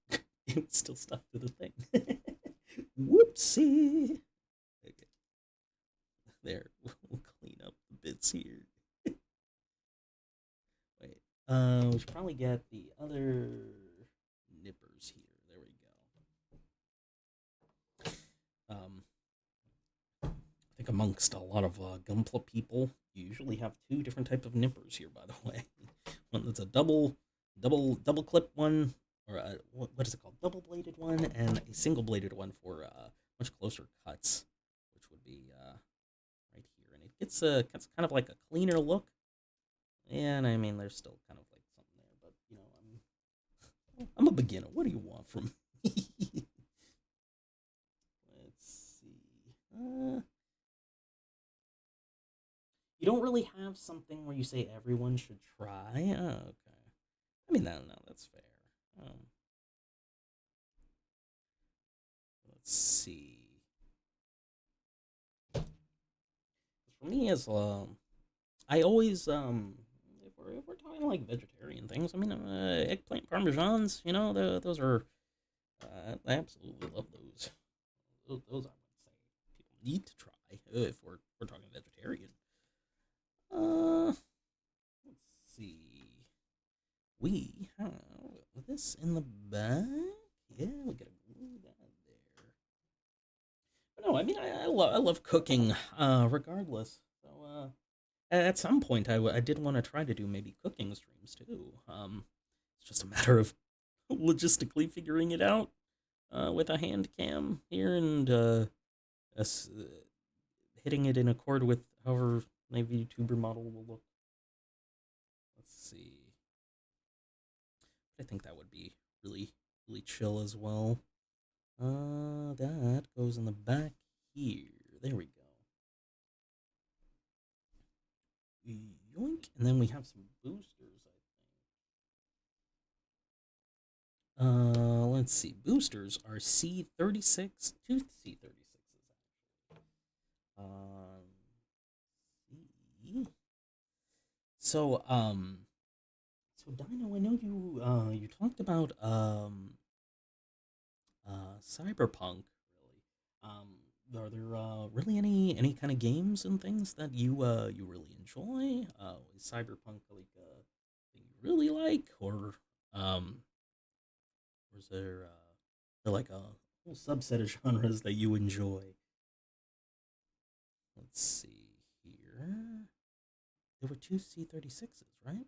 [SPEAKER 1] It was still stuck to the thing. Whoopsie. Okay, there. We'll clean up the bits here. Wait. We should probably get the other nippers here. There we go. I think amongst a lot of Gunpla people, you usually have two different type of nippers here. By the way, one that's a double clip one, or what is it called? Double bladed one, and a single bladed one for much closer cuts, which would be right here, and it gets kind of like a cleaner look. And I mean, there's still kind of like something there, but I'm a beginner. What do you want from me? Let's see. You don't really have something where you say everyone should try. Oh, okay. I mean, no, that's fair. Um, let's see. For me, as I always if we're talking like vegetarian things, I mean, eggplant parmesans, those are I absolutely love those. Those I would say people need to try if we're talking vegetarian. Let's see. We have this in the back. Yeah, we gotta glue that there. But no, I mean, I love cooking, regardless. So, at some point, I did want to try to do maybe cooking streams too. It's just a matter of logistically figuring it out with a hand cam here and us, hitting it in accord with however my VTuber model will look. Let's see. I think that would be really, really chill as well. That goes in the back here. There we go. Yoink. And then we have some boosters, I think. Let's see. Boosters are C36, two C36s actually. See. So Dino, I know you talked about Cyberpunk, really. Are there really any kind of games and things that you really enjoy? Is Cyberpunk like a thing you really like, or is there like a whole subset of genres that you enjoy? Let's see here. There were two C36s, right?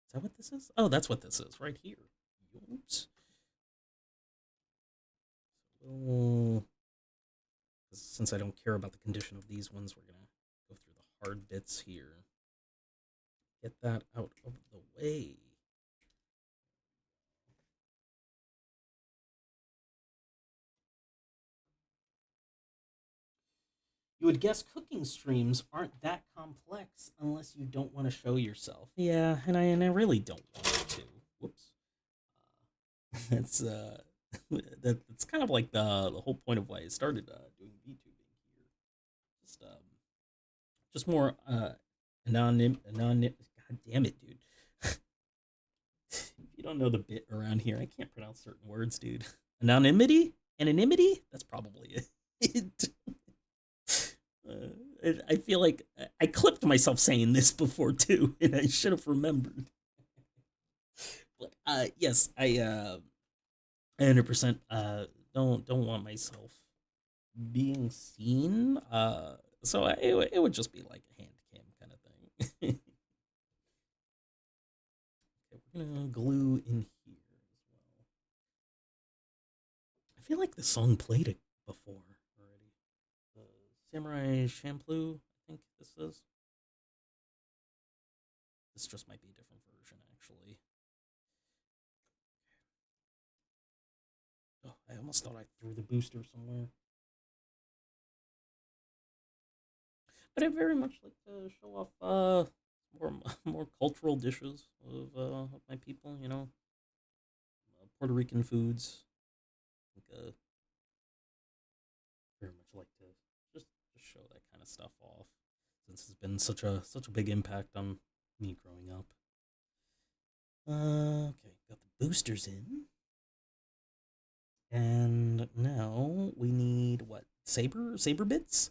[SPEAKER 1] Is that what this is? Oh, that's what this is right here. Oops. We'll since I don't care about the condition of these ones, we're gonna go through the hard bits here. Get that out of the way. You would guess cooking streams aren't that complex unless you don't want to show yourself. Yeah, and I really don't want to. Whoops. That's that's kind of like the whole point of why I started doing VTubing here. Just more anonym. God damn it, dude. If you don't know the bit around here, I can't pronounce certain words, dude. Anonymity. That's probably it. I feel like I clipped myself saying this before too, and I should have remembered. But yes, I 100% don't want myself being seen. So it would just be like a hand cam kind of thing. Okay, we're gonna glue in here as well. I feel like the song played it before already. The Samurai Champloo, I think this is. This just might be a different version, actually. Oh, I almost thought I threw the booster somewhere. But I very much like to show off more more cultural dishes of my people. Puerto Rican foods. I think, very much like to just show that kind of stuff off, since it's been such a big impact on me growing up. Okay, got the boosters in, and now we need what, saber bits.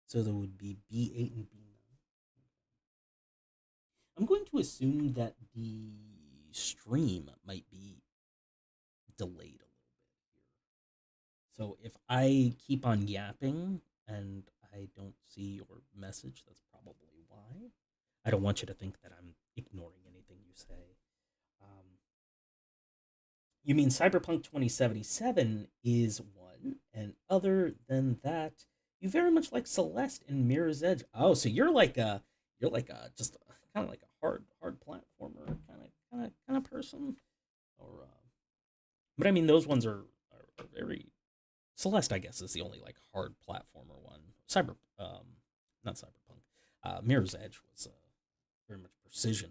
[SPEAKER 1] So there would be B8 and B9. I'm going to assume that the stream might be delayed a little bit here. So if I keep on yapping and I don't see your message, that's probably why. I don't want you to think that I'm ignoring anything you say. Um, you mean Cyberpunk 2077 is one, and other than that, you very much like Celeste and Mirror's Edge. Oh, so you're like a just kind of like a hard platformer kind of person, or but I mean those ones are very Celeste. I guess is the only like hard platformer one. Not Cyberpunk. Mirror's Edge was very much precision,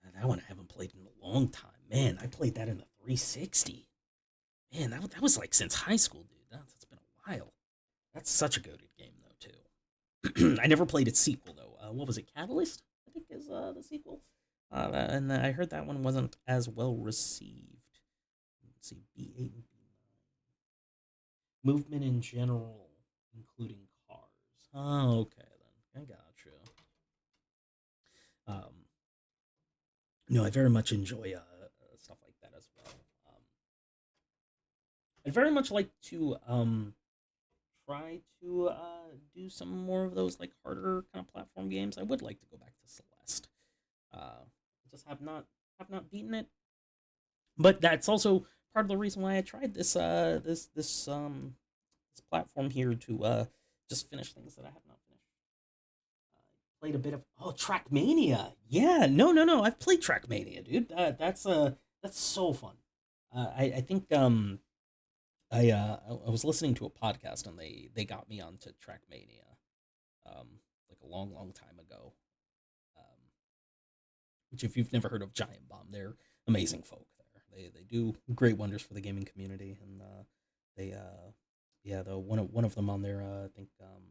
[SPEAKER 1] but that one I haven't played in a long time. Man, I played that in the 360. Man, that was like since high school, dude. That's been a while. That's such a goated game though too. I never played its sequel though. What was it? Catalyst, I think is the sequel. And I heard that one wasn't as well received. Let's see, B8 and B9. Movement in general, including cars. Oh, okay then. I got you. Um, no, I very much enjoy stuff like that as well. I'd very much like to try to do some more of those like harder kind of platform games. I would like to go back to Celeste. I just have not beaten it, but that's also part of the reason why I tried this platform here to just finish things that I have not finished. Played a bit of Trackmania. Yeah, no. I've played Trackmania, dude. That's so fun. I think I was listening to a podcast and they got me onto Trackmania, like a long time ago. Um, which if you've never heard of Giant Bomb, they're amazing folk there. They do great wonders for the gaming community, and they yeah, the one of them on there, I think um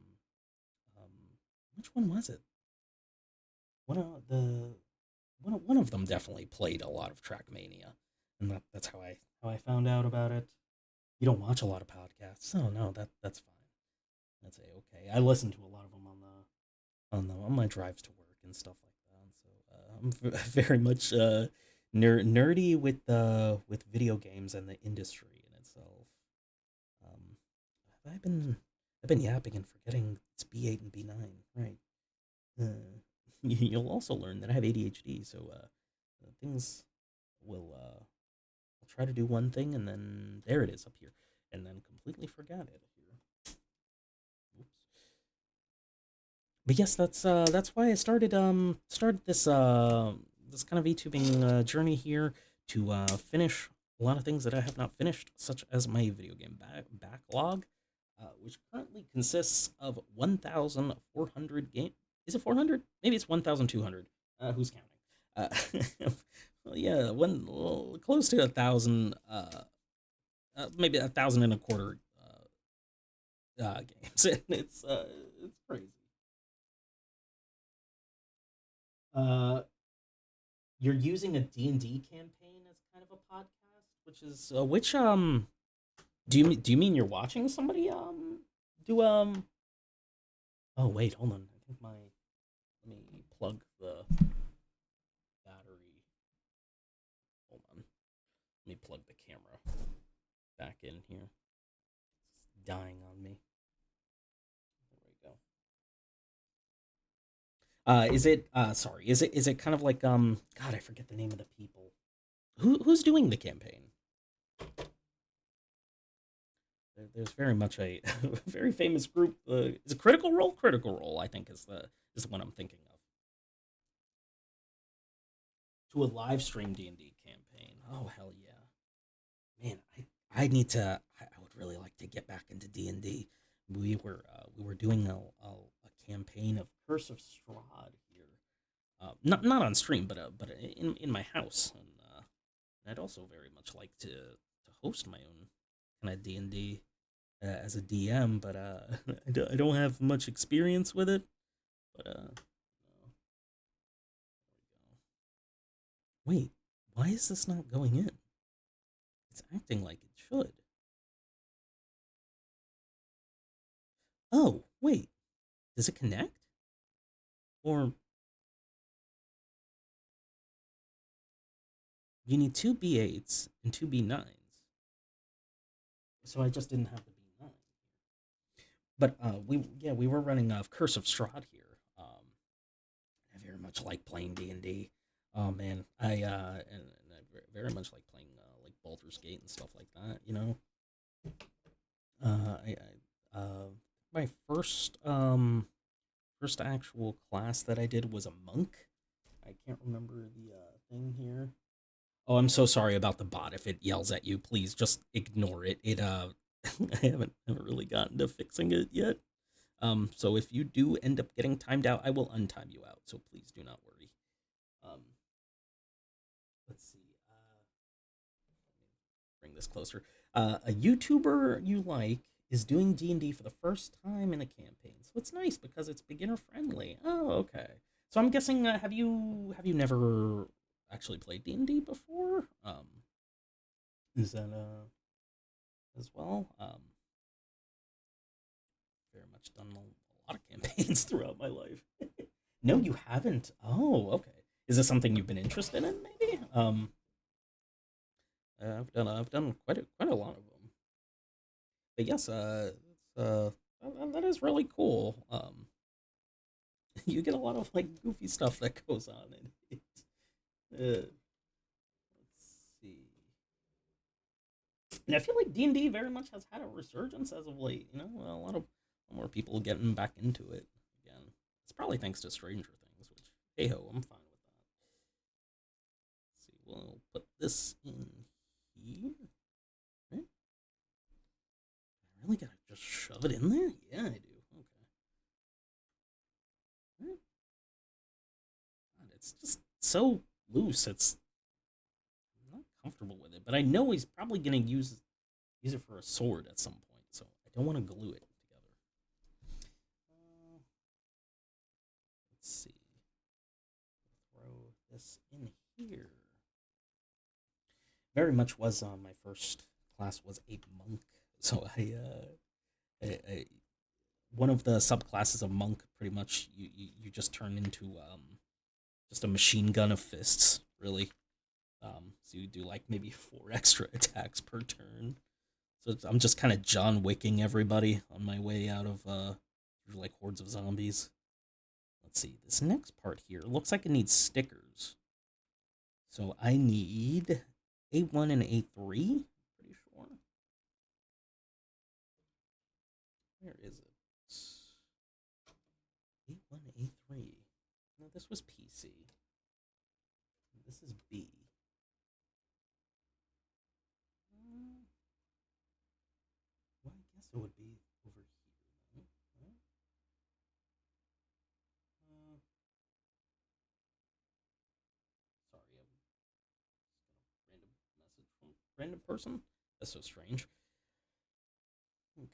[SPEAKER 1] which one was it? One of the one of them definitely played a lot of Trackmania, and that's how I found out about it. You don't watch a lot of podcasts. Oh no, that's fine. That's a okay. I listen to a lot of them on my drives to work and stuff like that. So I'm very much nerdy with video games and the industry in itself. Um, I've been I've been yapping and forgetting it's B8 and B9, right? Uh, you'll also learn that I have ADHD, so things will I'll try to do one thing and then there it is up here, and then completely forget it here. Oops. But yes, that's why I started this kind of VTubing journey here to finish a lot of things that I have not finished, such as my video game backlog, which currently consists of 1,400 game. Is it 400? Maybe it's 1,200. Who's counting? Well, yeah, close to 1,000. Maybe 1,000 and a quarter games, and it's crazy. Uh, you're using a D&D campaign as kind of a podcast, which is which do you mean you're watching somebody do oh wait, hold on. I think my let me plug the battery. Hold on. Let me plug the camera back in here. It's dying on me. There we go. Is it sorry, is it kind of like God, I forget the name of the people. Who's doing the campaign? There's very much a very famous group. Is it Critical Role? Critical Role, I think, is the one I'm thinking of. To a live stream D&D campaign. Oh hell yeah, man! I need to. I would really like to get back into D&D. We were doing a campaign of Curse of Strahd here. Not on stream, but in my house, and I'd also very much like to host my own kind of D&D as a DM, but I don't have much experience with it. But wait, why is this not going in? It's acting like it should. Oh, wait, does it connect? Or you need two B8s and two B9s. So I just didn't have the B9. But we were running Curse of Strahd here. I very much like playing D&D. Oh man, and I very much like playing like Baldur's Gate and stuff like that. You know, I my first actual class that I did was a monk. I can't remember the thing here. Oh, I'm so sorry about the bot. If it yells at you, please just ignore it. I haven't really gotten to fixing it yet. So if you do end up getting timed out, I will untime you out. So please do not worry. Um, let's see. Bring this closer. A YouTuber you like is doing D&D for the first time in a campaign, so it's nice because it's beginner friendly. Oh, okay. So I'm guessing have you never actually played D&D before? Is that as well? Very much done a lot of campaigns throughout my life. No, you haven't. Oh, okay. Is this something you've been interested in? Maybe. I've done quite a lot of them. But yes, that is really cool. You get a lot of like goofy stuff that goes on in it. Let's see. And I feel like D&D very much has had a resurgence as of late. You know, a lot of more people getting back into it again. It's probably thanks to Stranger Things, which hey ho, I'm fine with that. Let's see, we'll put this in here. Right? I really gotta just shove it in there? Yeah, I do. Okay. Right. God, it's just so loose. I'm not comfortable with it, but I know he's probably gonna use it for a sword at some point, so I don't want to glue it together. Let's see. Throw this in here. Very much was my first class was a monk, so I one of the subclasses of monk pretty much you just turn into just a machine gun of fists, really. So you do like maybe four extra attacks per turn. So I'm just kind of John Wicking everybody on my way out of like hordes of zombies. Let's see. This next part here looks like it needs stickers. So I need A1 and A3. Pretty sure. Where is it? A1, A3. No, this was PC. This is B. Well, I guess it would be over here. Right? Uh, sorry, I'm random message from random person. That's so strange. Okay.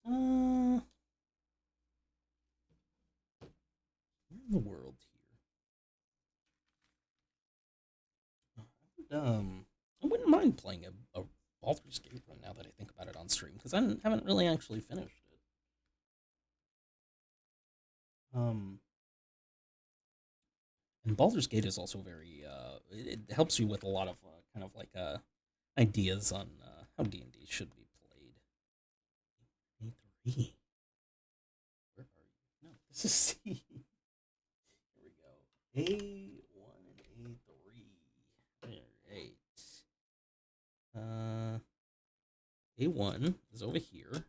[SPEAKER 1] Where in the world here? I wouldn't mind playing a Baldur's Gate run now that I think about it on stream because I haven't really actually finished it. Um, and Baldur's Gate is also very it helps you with a lot of kind of like ideas on how D&D should be played. A3. Where are you? No, this is C. Here we go. A1 and A3. All right. A1 is over here,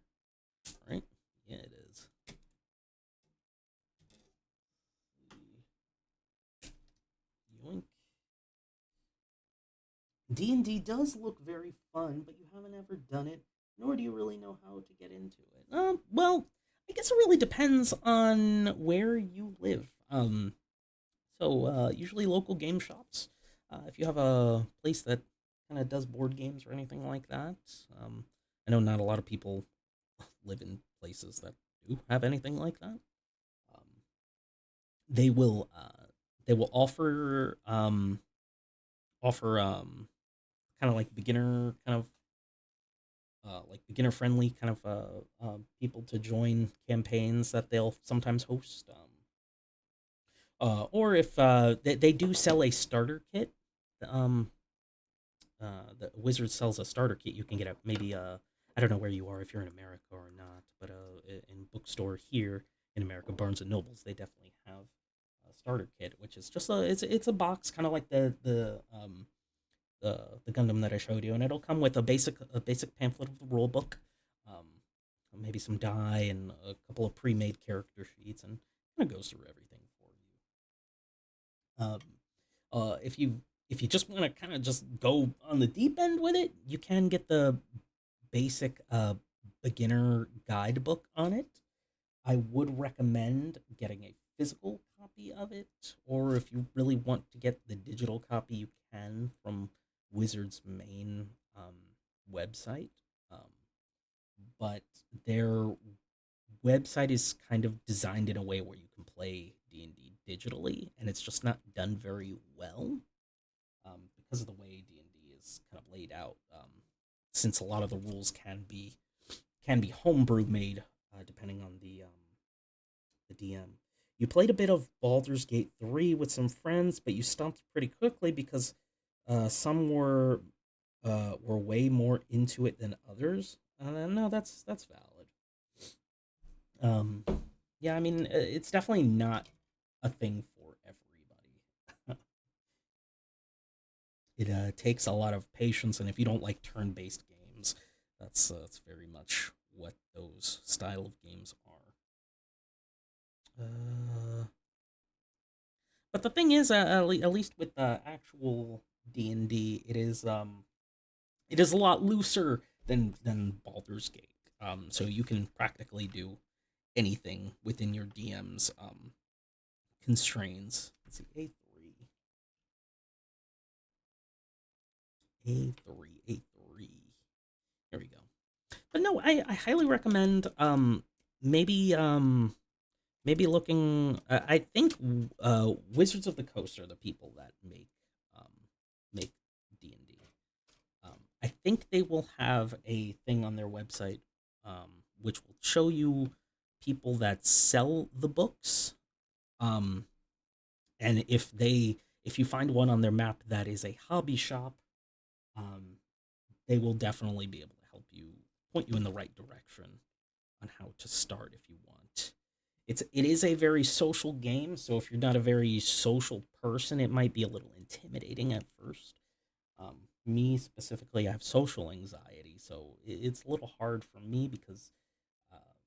[SPEAKER 1] right? Yeah, it is. Yoink. D&D does look very fun, but you haven't ever done it, nor do you really know how to get into it. Well, I guess it really depends on where you live. So usually local game shops. If you have a place that kind of does board games or anything like that, I know not a lot of people live in places that do have anything like that. Um, they will they will offer kind of like beginner kind of like beginner friendly kind of people to join campaigns that they'll sometimes host. Or if they do sell a starter kit, um, the Wizard sells a starter kit. You can get a maybe I don't know where you are if you're in America or not, but in bookstore here in America, Barnes and Nobles, they definitely have a starter kit, which is just it's a box kind of like the Gundam that I showed you, and it'll come with a basic pamphlet of the rule book, um, maybe some die and a couple of pre-made character sheets, and kind of goes through everything for you. If you just want to kind of just go on the deep end with it, you can get the basic beginner guidebook on it. I would recommend getting a physical copy of it, or if you really want to get the digital copy, you can from Wizard's main website. Um, but their website is kind of designed in a way where you can play D&D digitally, and it's just not done very well because of the way D&D is kind of laid out. Since a lot of the rules can be homebrew made, depending on the DM. You played a bit of Baldur's Gate 3 with some friends, but you stopped pretty quickly because some were way more into it than others. No, that's valid. Um, yeah, I mean, it's definitely not a thing for everybody. It takes a lot of patience, and if you don't like turn-based games, that's very much what those style of games are. But the thing is, at least with actual D&D, it is a lot looser than Baldur's Gate. So you can practically do anything within your DM's constraints. Let's see, A3. Here we go. But no, I highly recommend maybe maybe looking. I think Wizards of the Coast are the people that um, make D&D. I think they will have a thing on their website, which will show you people that sell the books. Um, and if you find one on their map that is a hobby shop, um, they will definitely be able to help you, point you in the right direction on how to start if you want. It is a very social game, so if you're not a very social person, it might be a little intimidating at first. Me specifically, I have social anxiety, so it's a little hard for me because,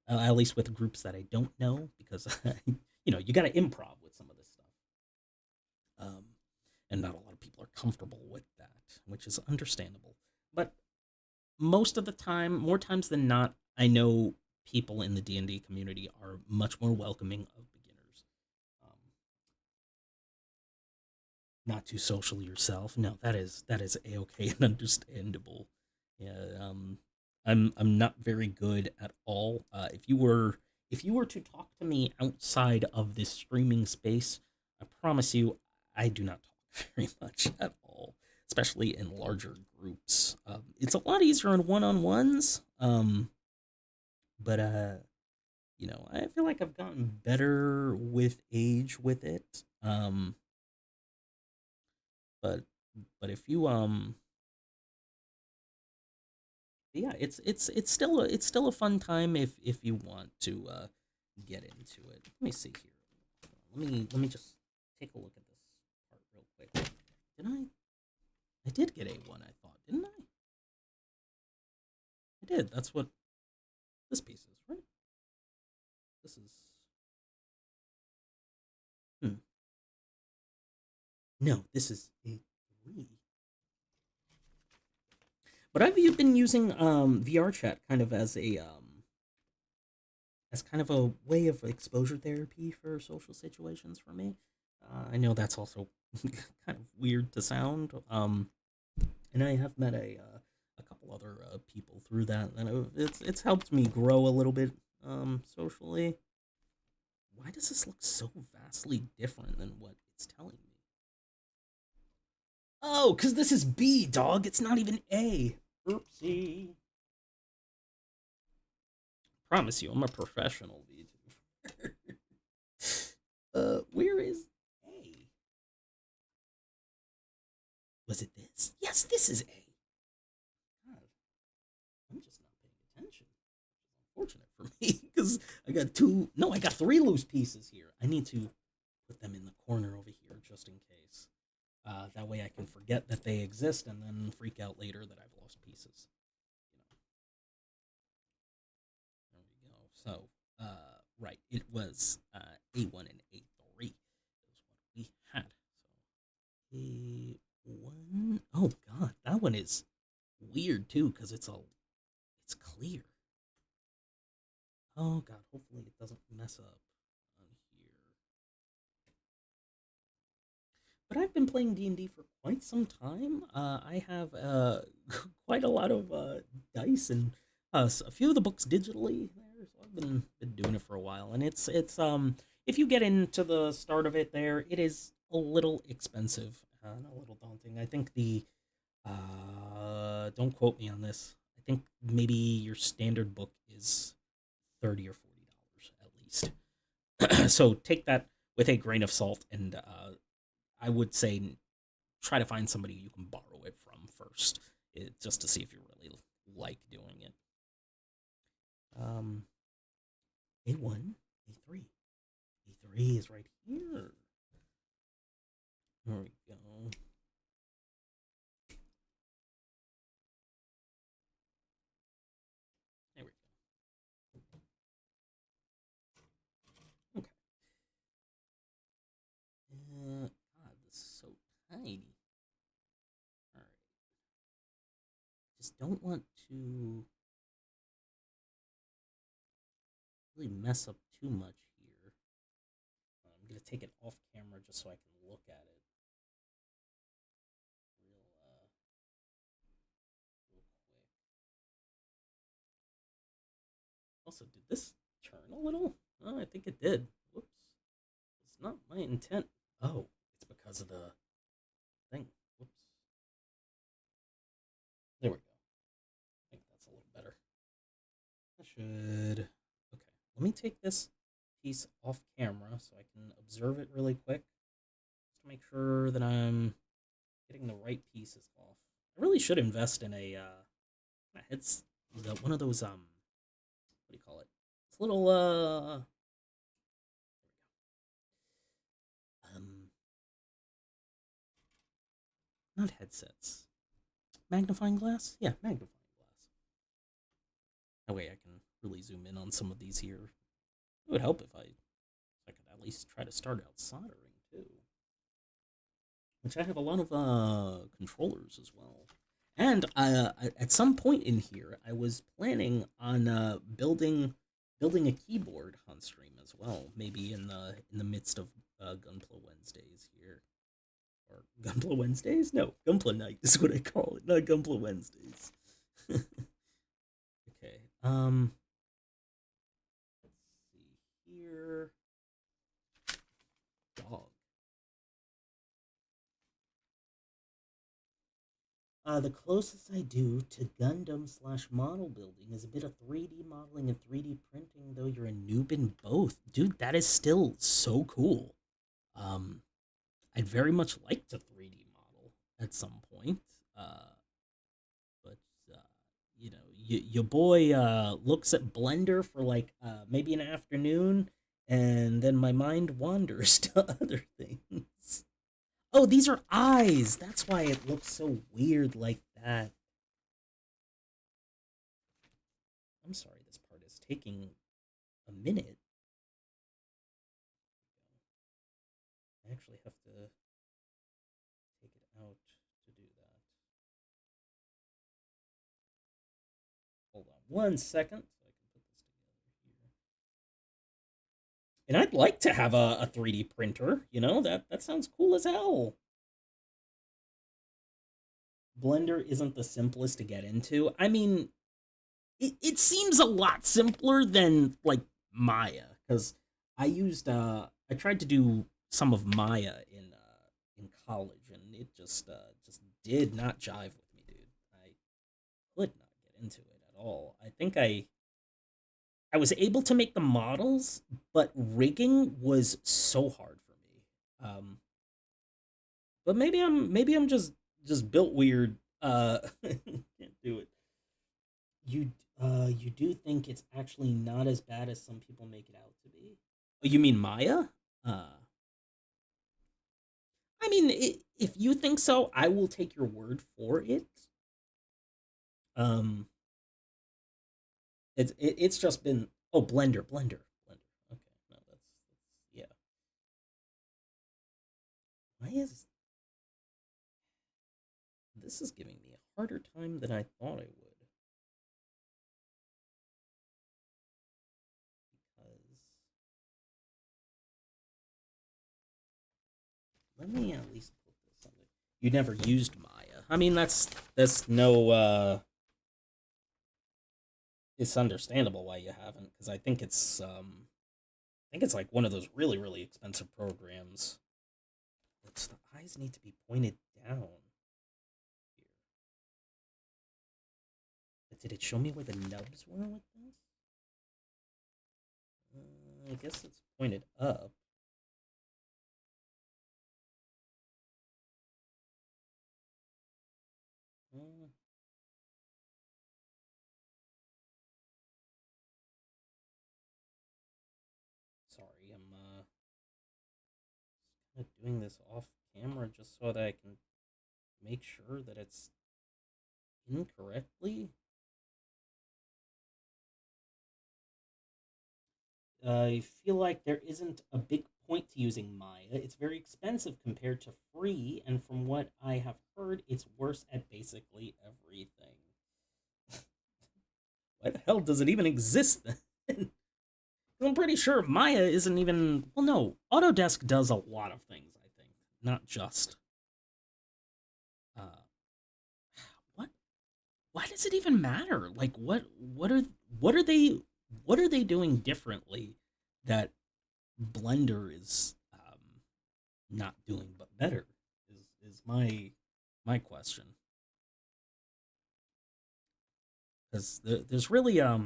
[SPEAKER 1] at least with groups that I don't know, because you got to improv with some of this stuff, um, and not a lot of people are comfortable with that, which is understandable. But most of the time, more times than not, I know people in the D&D community are much more welcoming of beginners. Um, not too social yourself. No, that is a okay and understandable. Yeah, I'm not very good at all. If you were to talk to me outside of this streaming space, I promise you, I do not talk very much at all, especially in larger groups. It's a lot easier in one-on-ones. But I feel like I've gotten better with age with it. But if you yeah, it's still a fun time if you want to get into it. Let me see here. Let me just take a look at this part real quick. Did I? I did get A1. I thought, didn't I? I did. That's what this piece is, right? This is. Hmm. No, this is A3. But I've been using VR chat kind of as kind of a way of exposure therapy for social situations for me. I know that's also kind of weird to sound. And I have met a couple other people through that, and it's helped me grow a little bit socially. Why does this look so vastly different than what it's telling me? Oh, because this is B, dog. It's not even A. Oopsie. Promise you, I'm a professional VTuber. Where is A? Was it this? Yes, this is A. God, I'm just not paying attention. Fortunate for me, because I got two. No, I got three loose pieces here. I need to put them in the corner over here just in case. That way I can forget that they exist and then freak out later that I've lost pieces. You know, there we go. So, right, it was A1 and A3 is what we had. So A1. Oh God, that one is weird too because it's clear. Oh God, hopefully it doesn't mess up on here. But I've been playing D&D for quite some time. I have quite a lot of dice and a few of the books digitally there, so I've been doing it for a while. And it's if you get into the start of it there, it is a little expensive and a little daunting. I think the don't quote me on this. I think maybe your standard book is $30 or $40 at least. So take that with a grain of salt, and I would say try to find somebody you can borrow it from first, just to see if you really like doing it. Um, A1, A3. A3 is right here. There we go. There we go. Okay. God, this is so tiny. All right. Just don't want to really mess up too much here. I'm gonna take it off camera just so I can look at it real, real quick. Also, did this turn a little? Oh, I think it did. Whoops. It's not my intent. Oh, it's because of the thing. Whoops. There we go. I think that's a little better. I should. Okay. Let me take this piece off camera so I can observe it really quick. Just to make sure that I'm getting the right pieces off. I really should invest in a heads one of those what do you call it? It's a little um not headsets. Magnifying glass? Yeah, magnifying glass. That way I can really zoom in on some of these here. It would help if I could at least try to start out soldering too. Which I have a lot of controllers as well. And at some point in here, I was planning on building a keyboard on stream as well. Maybe in the midst of Gunpla Wednesdays here, or Gunpla Wednesdays? No, Gunpla Night is what I call it, not Gunpla Wednesdays. Okay. Let's see here. Dog. The closest I do to Gundam slash model building is a bit of 3D modeling and 3D printing, though you're a noob in both. Dude, that is still so cool. Um, I'd very much like to 3D model at some point. But, uh, your boy looks at Blender for like maybe an afternoon, and then my mind wanders to other things. Oh, these are eyes. That's why it looks so weird like that. I'm sorry, this part is taking a minute. I actually have to take it out to do that. Hold on 1 second so I can put this together here. And I'd like to have a 3D printer, that sounds cool as hell. Blender isn't the simplest to get into. I mean, it seems a lot simpler than like Maya because I tried to do some of Maya in college and it just did not jive with me, dude. I could not get into it at all. I was able to make the models, but rigging was so hard for me. But maybe I'm just built weird. Can't do it. You do think it's actually not as bad as some people make it out to be? Oh, you mean Maya? Uh, I mean, if you think so, I will take your word for it. Um, it's just been Blender. Okay, no, that's yeah. Why is this is giving me a harder time than I thought it would? Because let me at least put this on. You never used Maya. I mean, that's no. It's understandable why you haven't, because I think it's like one of those really expensive programs. It's the eyes need to be pointed down here. But did it show me where the nubs were with this? I guess it's pointed up. Uh, Sorry, I'm kind of doing this off camera just so that I can make sure that it's incorrectly. I feel like there isn't a big point to using Maya. It's very expensive compared to free, and from what I have heard, it's worse at basically everything. Why the hell does it even exist then? I'm pretty sure Maya isn't even. Well, no, Autodesk does a lot of things, I think. Not just. Uh, what? Why does it even matter? Like, what are they. What are they doing differently that Blender is not doing but better is my question because there's really I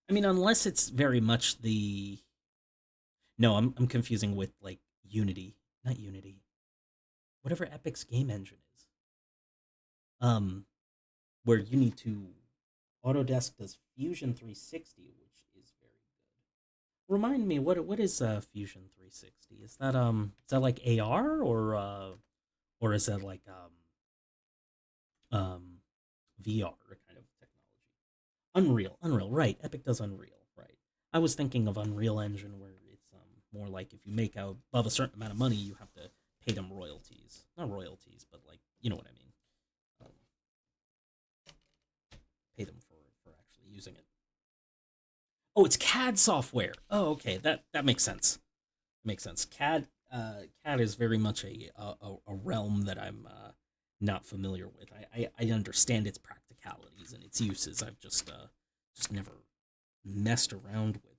[SPEAKER 1] mean unless it's very much the no I'm confusing with like Unity, not Unity, whatever Epic's game engine is, um where you need to Autodesk does Fusion 360, which is very good. Remind me what is Fusion 360? Is that like AR or is that like um VR kind of technology. Unreal, right? Epic does Unreal, right? I was thinking of Unreal Engine, where it's more like if you make out above a certain amount of money, you have to pay them royalties, not royalties, but like you know what I mean. Um, Pay them for actually using it. Oh, it's CAD software. Oh, okay, that makes sense. Makes sense. CAD is very much a realm that I'm not familiar with. I understand its practicalities and its uses. I've just never messed around with it.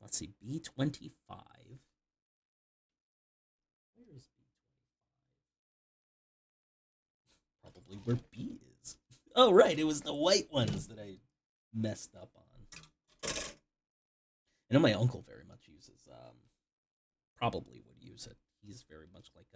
[SPEAKER 1] Let's see, B25. Where is B25? Probably where B is. Oh right, it was the white ones that I messed up on. I know my uncle very much uses probably would use it. He's very much like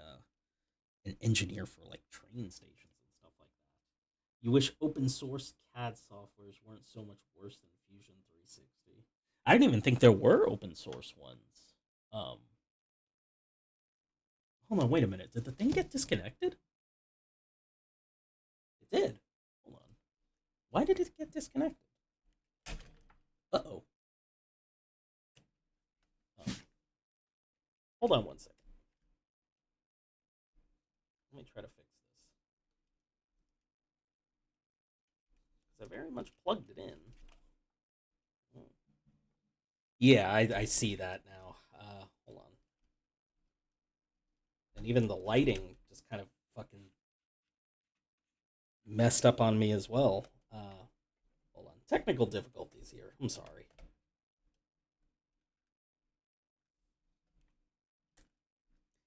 [SPEAKER 1] an engineer for like train stations and stuff like that. You wish open source CAD softwares weren't so much worse than Fusion 360. I didn't even think there were open source ones. Um, Hold on, wait a minute. Did the thing get disconnected? It did. Hold on. Why did it get disconnected? Uh-oh. Oh. Hold on one second. Let me try to fix this. Because I very much plugged it in. Hmm. Yeah, I see that now. Hold on. And even the lighting just kind of fucking messed up on me as well. Hold on. Technical difficulties here. I'm sorry.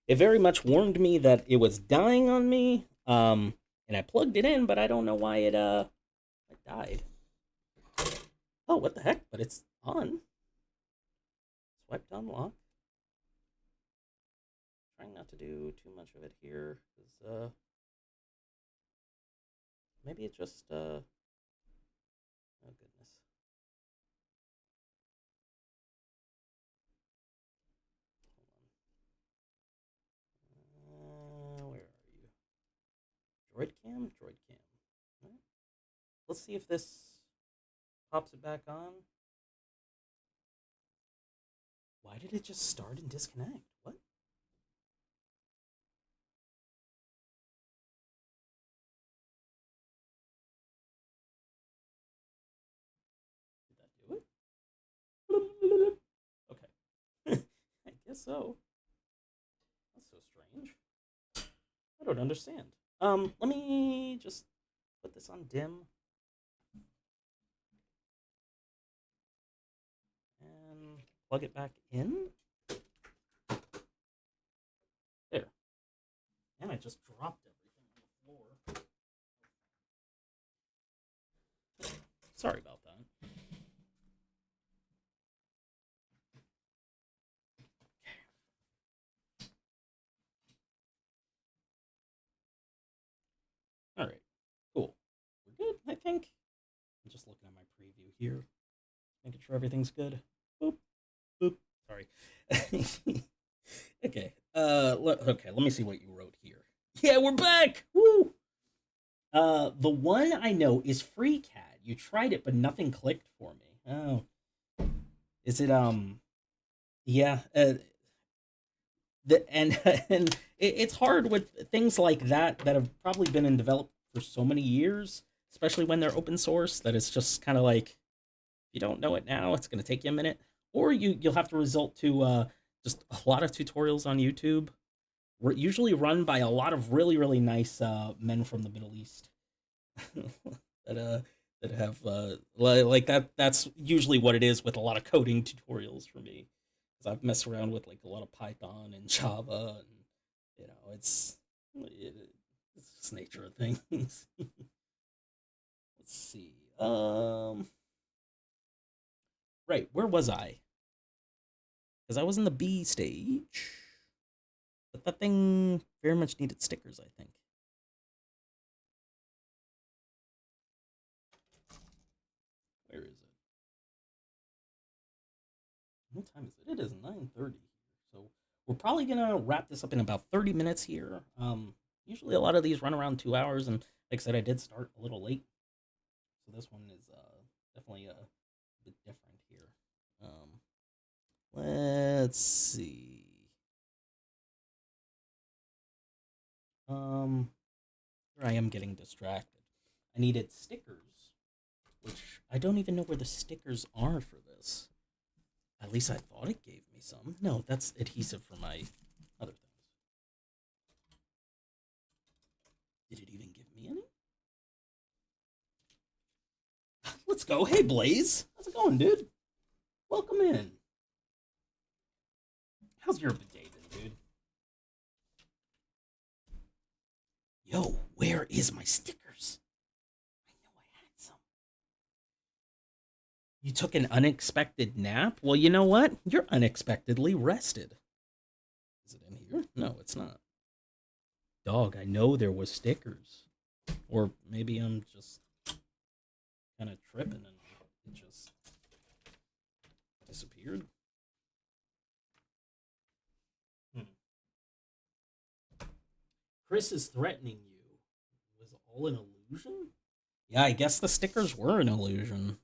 [SPEAKER 1] It very much warned me that it was dying on me. And I plugged it in, but I don't know why it died. Oh, what the heck? But it's on. Swipe to unlock. Trying not to do too much of it here, because maybe it just oh goodness. Where are you? Droid cam? Droid cam. All right. Let's see if this pops it back on. Why did it just start and disconnect? What? Did that do it? Okay. I guess so. That's so strange. I don't understand. Let me just put this on dim. And plug it back in. There. And I just dropped everything on the floor. Sorry about that. All right. Cool. We're good, I think. I'm just looking at my preview here, making sure everything's good. Boop, boop. Sorry. Okay. Okay. Let me see what you wrote here. Yeah, we're back. Woo. The one I know is FreeCAD. You tried it, but nothing clicked for me. Oh, is it? Yeah. And and it's hard with things like that have probably been in development for so many years, especially when they're open source. That it's just kind of like, if you don't know it now, it's going to take you a minute, or you'll have to resort to just a lot of tutorials on YouTube, usually run by a lot of really nice men from the Middle East that that have like that. That's usually what it is with a lot of coding tutorials for me, because I've messed around with like a lot of Python and Java, and it's just nature of things. Let's see. Right, where was I? Because I was in the B stage, but that thing very much needed stickers, I think. Where is it? What time is it? It is 9:30. So we're probably gonna wrap this up in about 30 minutes here. Usually a lot of these run around 2 hours, and like I said, I did start a little late, so this one is definitely a bit different here. Let's see. Here I am getting distracted. I needed stickers, which I don't even know where the stickers are for this. At least I thought it gave me some. No, that's adhesive for my other things. Did it even give me any? Let's go. Hey, Blaze. How's it going, dude? Welcome in. How's your day been, dude? Yo, where is my stickers? I know I had some. You took an unexpected nap? Well, you know what? You're unexpectedly rested. Is it in here? No, it's not. Dog, I know there was stickers. Or maybe I'm just kind of tripping and it just disappeared. Chris is threatening you. It was all an illusion? Yeah, I guess the stickers were an illusion.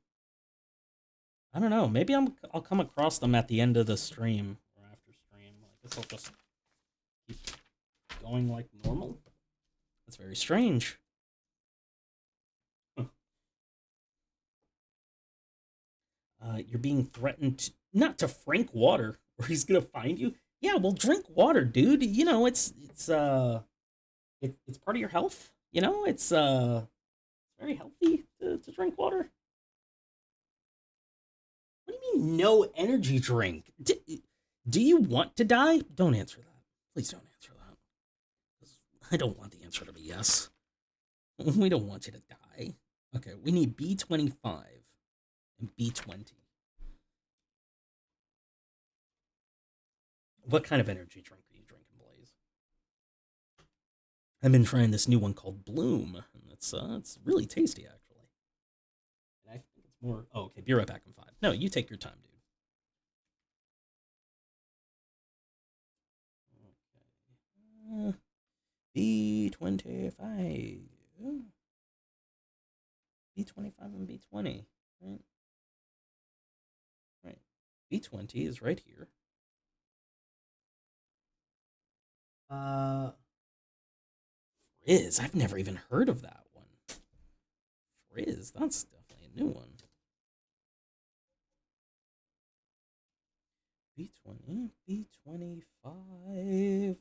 [SPEAKER 1] I don't know. Maybe I'll come across them at the end of the stream or after stream. I guess I'll just keep going like normal. That's very strange. You're being threatened not to drink water, or he's gonna find you. Yeah, well, drink water, dude. You know, it's part of your health. You know, it's very healthy to drink water? What do you mean, no energy drink? Do you want to die? Don't answer that. Please don't answer that. I don't want the answer to be yes. We don't want you to die. Okay, we need B25 and B20. What kind of energy drink are you drinking, Blaze? I've been trying this new one called Bloom, and it's really tasty actually. And I think it's more. Oh, okay. Be right back in 5. No, you take your time, dude. Okay. B25. B25 and B20. Right. Right. B20 is right here. Frizz. I've never even heard of that one. Frizz. That's definitely a new one. B20, B25.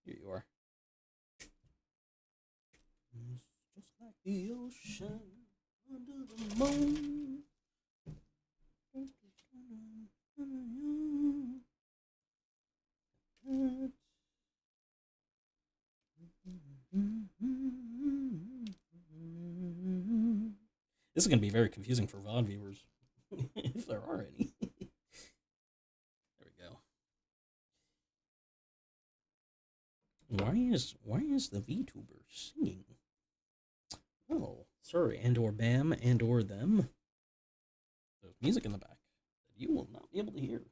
[SPEAKER 1] Here you are. It's just like the ocean under the moon. This is going to be very confusing for VOD viewers, if there are any. There we go. Why is the VTuber singing? Oh, sorry, and or bam, and or them. There's music in the back that you will not be able to hear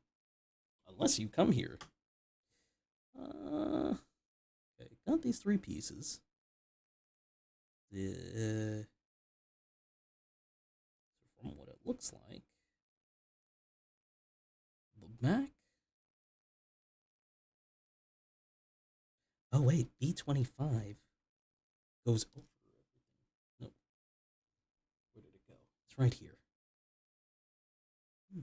[SPEAKER 1] unless you come here. Okay, got these 3 pieces. From what it looks like, the back. Oh wait, B25 goes over everything. No, where did it go? It's right here. Does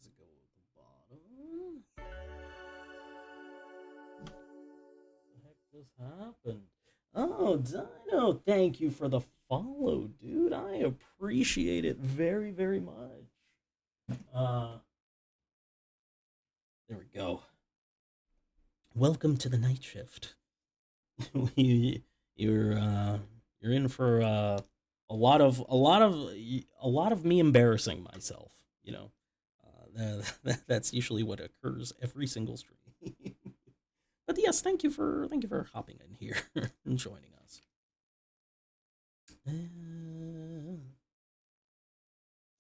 [SPEAKER 1] it go at the bottom? What the heck just happened? Oh, Dino, thank you for the follow, dude. I appreciate it very, very much. There we go. Welcome to the night shift. You're in for a lot of me embarrassing myself. You know, that's usually what occurs every single stream. But yes, thank you for hopping in here and joining us.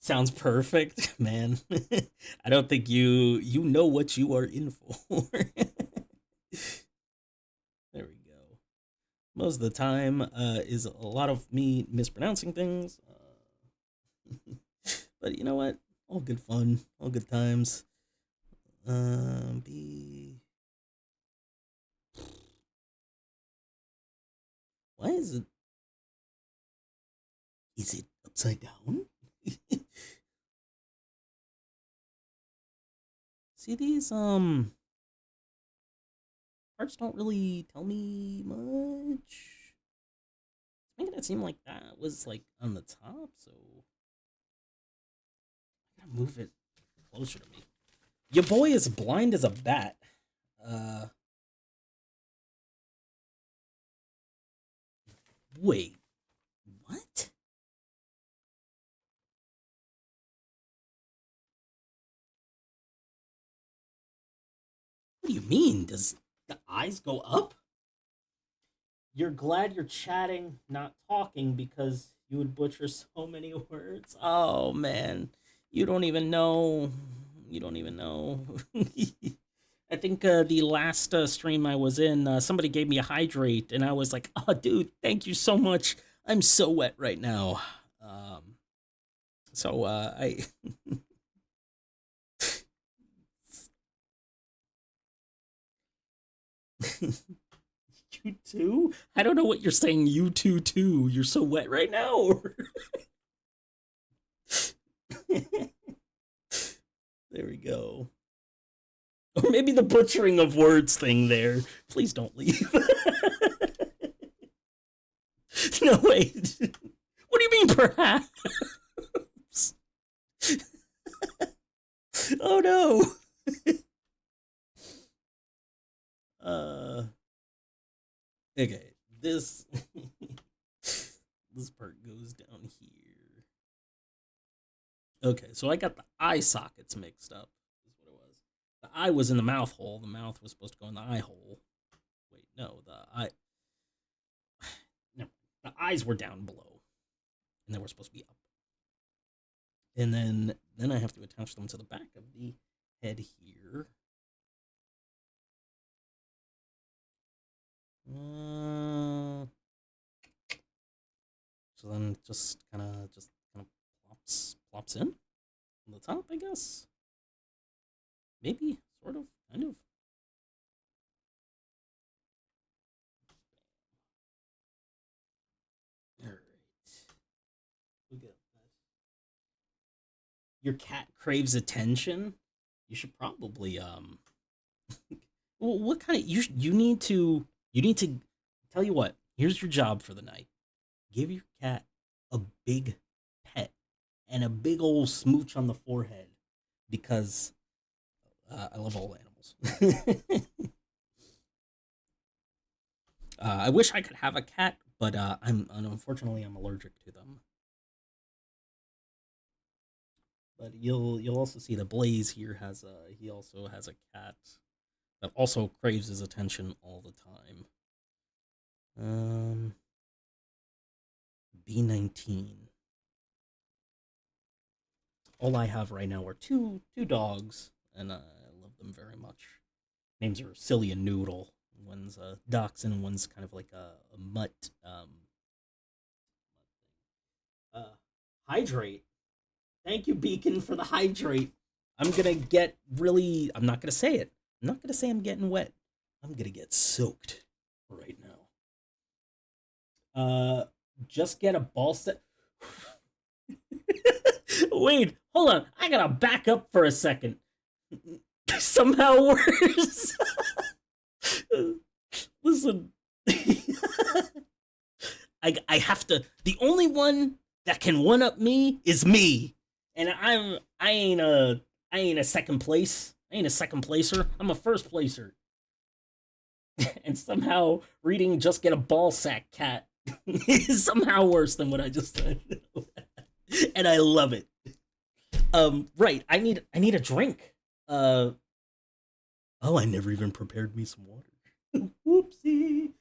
[SPEAKER 1] Sounds perfect, man. I don't think you know what you are in for. There we go. Most of the time is a lot of me mispronouncing things. But you know what? All good fun, all good times. Why is it? Is it upside down? See, these parts don't really tell me much. It's making it seem like that was like on the top, so I gotta move it closer to me. Your boy is blind as a bat. Wait, what? What do you mean? Does the eyes go up? You're glad you're chatting, not talking, because you would butcher so many words. Oh man, you don't even know. You don't even know. I think the last stream I was in, somebody gave me a hydrate, and I was like, "Oh, dude, thank you so much. I'm so wet right now." So I. You too? I don't know what you're saying. You too. You're so wet right now. There we go. Or maybe the butchering of words thing there. Please don't leave. No, wait. What do you mean, perhaps? Oh no. Uh. Okay. This. This part goes down here. Okay, so I got the eye sockets mixed up. Is what it was. The eye was in the mouth hole. The mouth was supposed to go in the eye hole. Wait, no, the eye. No, the eyes were down below, and they were supposed to be up. And then I have to attach them to the back of the head here. So then just kind of plops in on the top, I guess. Maybe, sort of, kind of. All right. We got that. Your cat craves attention. You should probably well, what kind of you need to tell you what. Here's your job for the night. Give your cat a big pet and a big old smooch on the forehead because I love all animals. I wish I could have a cat, but unfortunately I'm allergic to them. But you'll also see that Blaze here he also has a cat that also craves his attention all the time. B19. All I have right now are two dogs, and I love them very much. Names are Silly and Noodle. One's a dachshund, one's kind of like a mutt. Uh, Hydrate. Thank you, Beacon, for the hydrate. I'm gonna get really. I'm not gonna say it. I'm not gonna say I'm getting wet. I'm gonna get soaked right now. Just get a ball set. Wait, hold on. I gotta back up for a second. Somehow worse. Listen. I have to. The only one that can one up me is me, and I ain't a second place. I ain't a second placer. I'm a first placer. And somehow reading "Just Get a Ball Sack Cat" is somehow worse than what I just said, and I love it. Right. I need a drink. Oh, I never even prepared me some water. Whoopsie.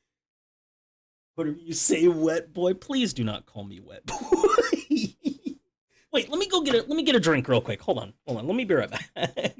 [SPEAKER 1] Whatever you say, wet boy. Please do not call me wet boy. Wait, let me get a drink real quick. Hold on. Let me be right back.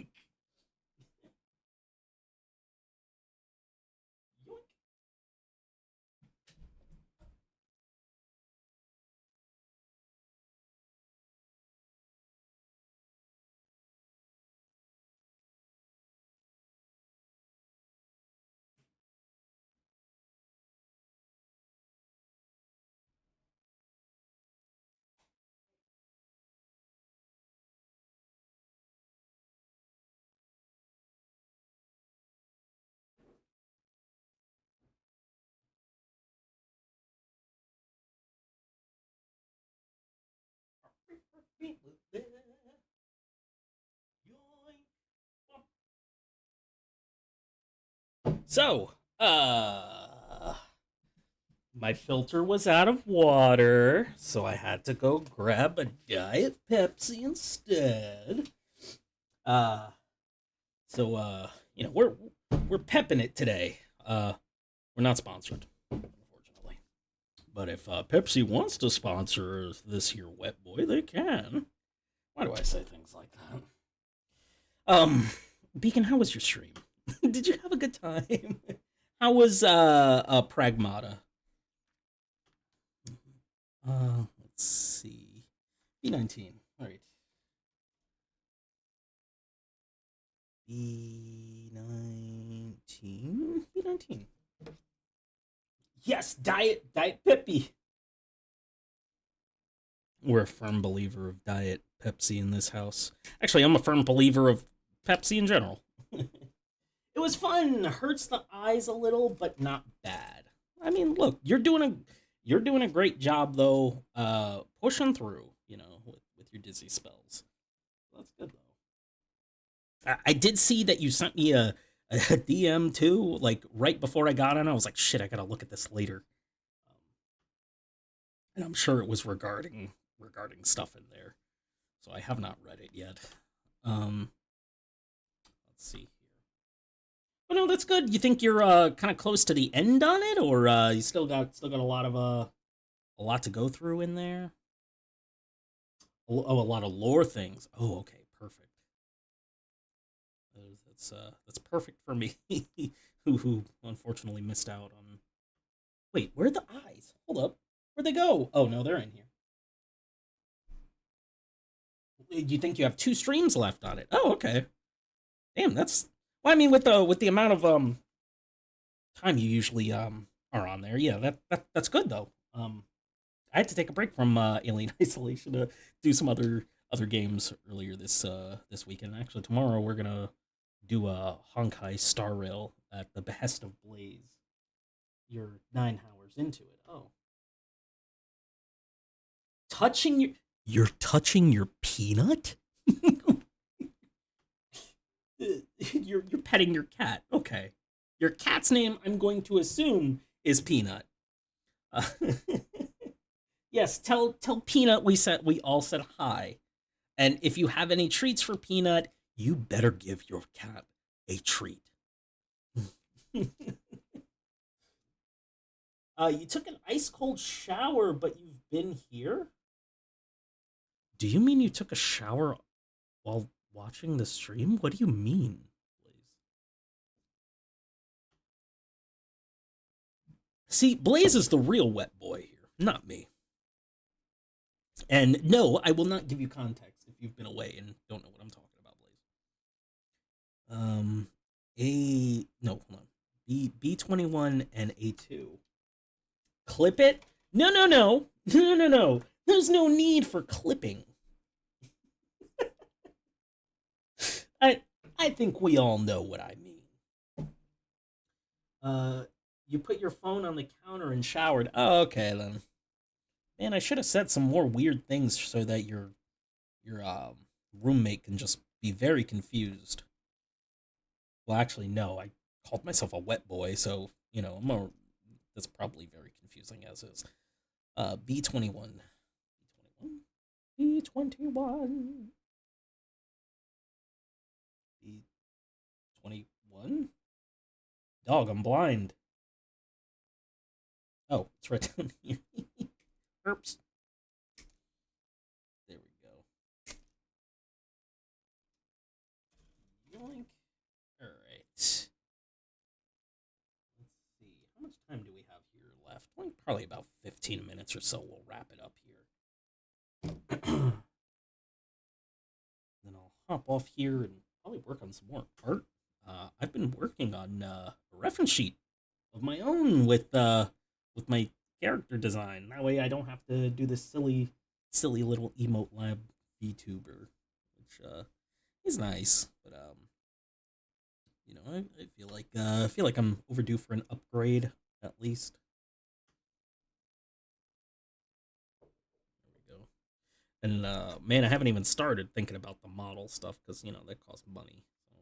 [SPEAKER 1] So, my filter was out of water, so I had to go grab a Diet Pepsi instead. Uh, we're pepping it today. We're not sponsored, unfortunately. But if Pepsi wants to sponsor this here wet boy, they can. Why do I say things like that? Beacon, how was your stream? Did you have a good time? How was Pragmata? Let's see. B19. All right. B19. B19. Yes, Diet Pepsi. We're a firm believer of Diet Pepsi in this house. Actually, I'm a firm believer of Pepsi in general. It was fun. Hurts the eyes a little, but not bad. I mean, look, you're doing a great job though, pushing through. With your dizzy spells. That's good though. I did see that you sent me a DM too, like right before I got on. I was like, shit, I gotta look at this later. Um, and I'm sure it was regarding stuff in there. So I have not read it yet. Um, let's see here. But no, that's good. You think you're kind of close to the end on it, or you still got a lot to go through in there? Oh, a lot of lore things. Oh, okay, perfect. That's perfect for me, who unfortunately missed out on. Wait, where are the eyes? Hold up, where'd they go? Oh no, they're in here. You think you have two streams left on it? Oh, okay. Damn, that's. Well, I mean, with the amount of time you usually are on there, yeah, that's good though. I had to take a break from Alien Isolation to do some other games earlier this weekend. Actually, tomorrow we're gonna do a Honkai Star Rail at the behest of Blaze. You're 9 hours into it. Oh, touching your you're touching your peanut. You're petting your cat. Okay, your cat's name I'm going to assume is Peanut. Uh, yes, tell Peanut we all said hi. And if you have any treats for Peanut, you better give your cat a treat. You took an ice cold shower, but you've been here? Do you mean you took a shower while watching the stream? What do you mean? See, Blaze is the real wet boy here, not me. And no, I will not give you context if you've been away and don't know what I'm talking about, Blaze. A no, hold on. B21 and A2. Clip it? No, no, no, no, no, no. There's no need for clipping. I I think we all know what I mean. Uh, you put your phone on the counter and showered. Oh, okay then. Man, I should have said some more weird things so that your roommate can just be very confused. Well, actually, no. I called myself a wet boy, so that's probably very confusing as is. B21, B21, B21. Dog, I'm blind. Oh, it's right down here. Oops. There we go. Yoink. All right. Let's see. How much time do we have here left? Well, probably about 15 minutes or so. We'll wrap it up here. Then I'll hop off here and probably work on some more art. I've been working on a reference sheet of my own with my character design. That way, I don't have to do this silly little emote lab VTuber, which is nice. But I feel like I'm overdue for an upgrade at least. There we go. And man, I haven't even started thinking about the model stuff because that costs money. So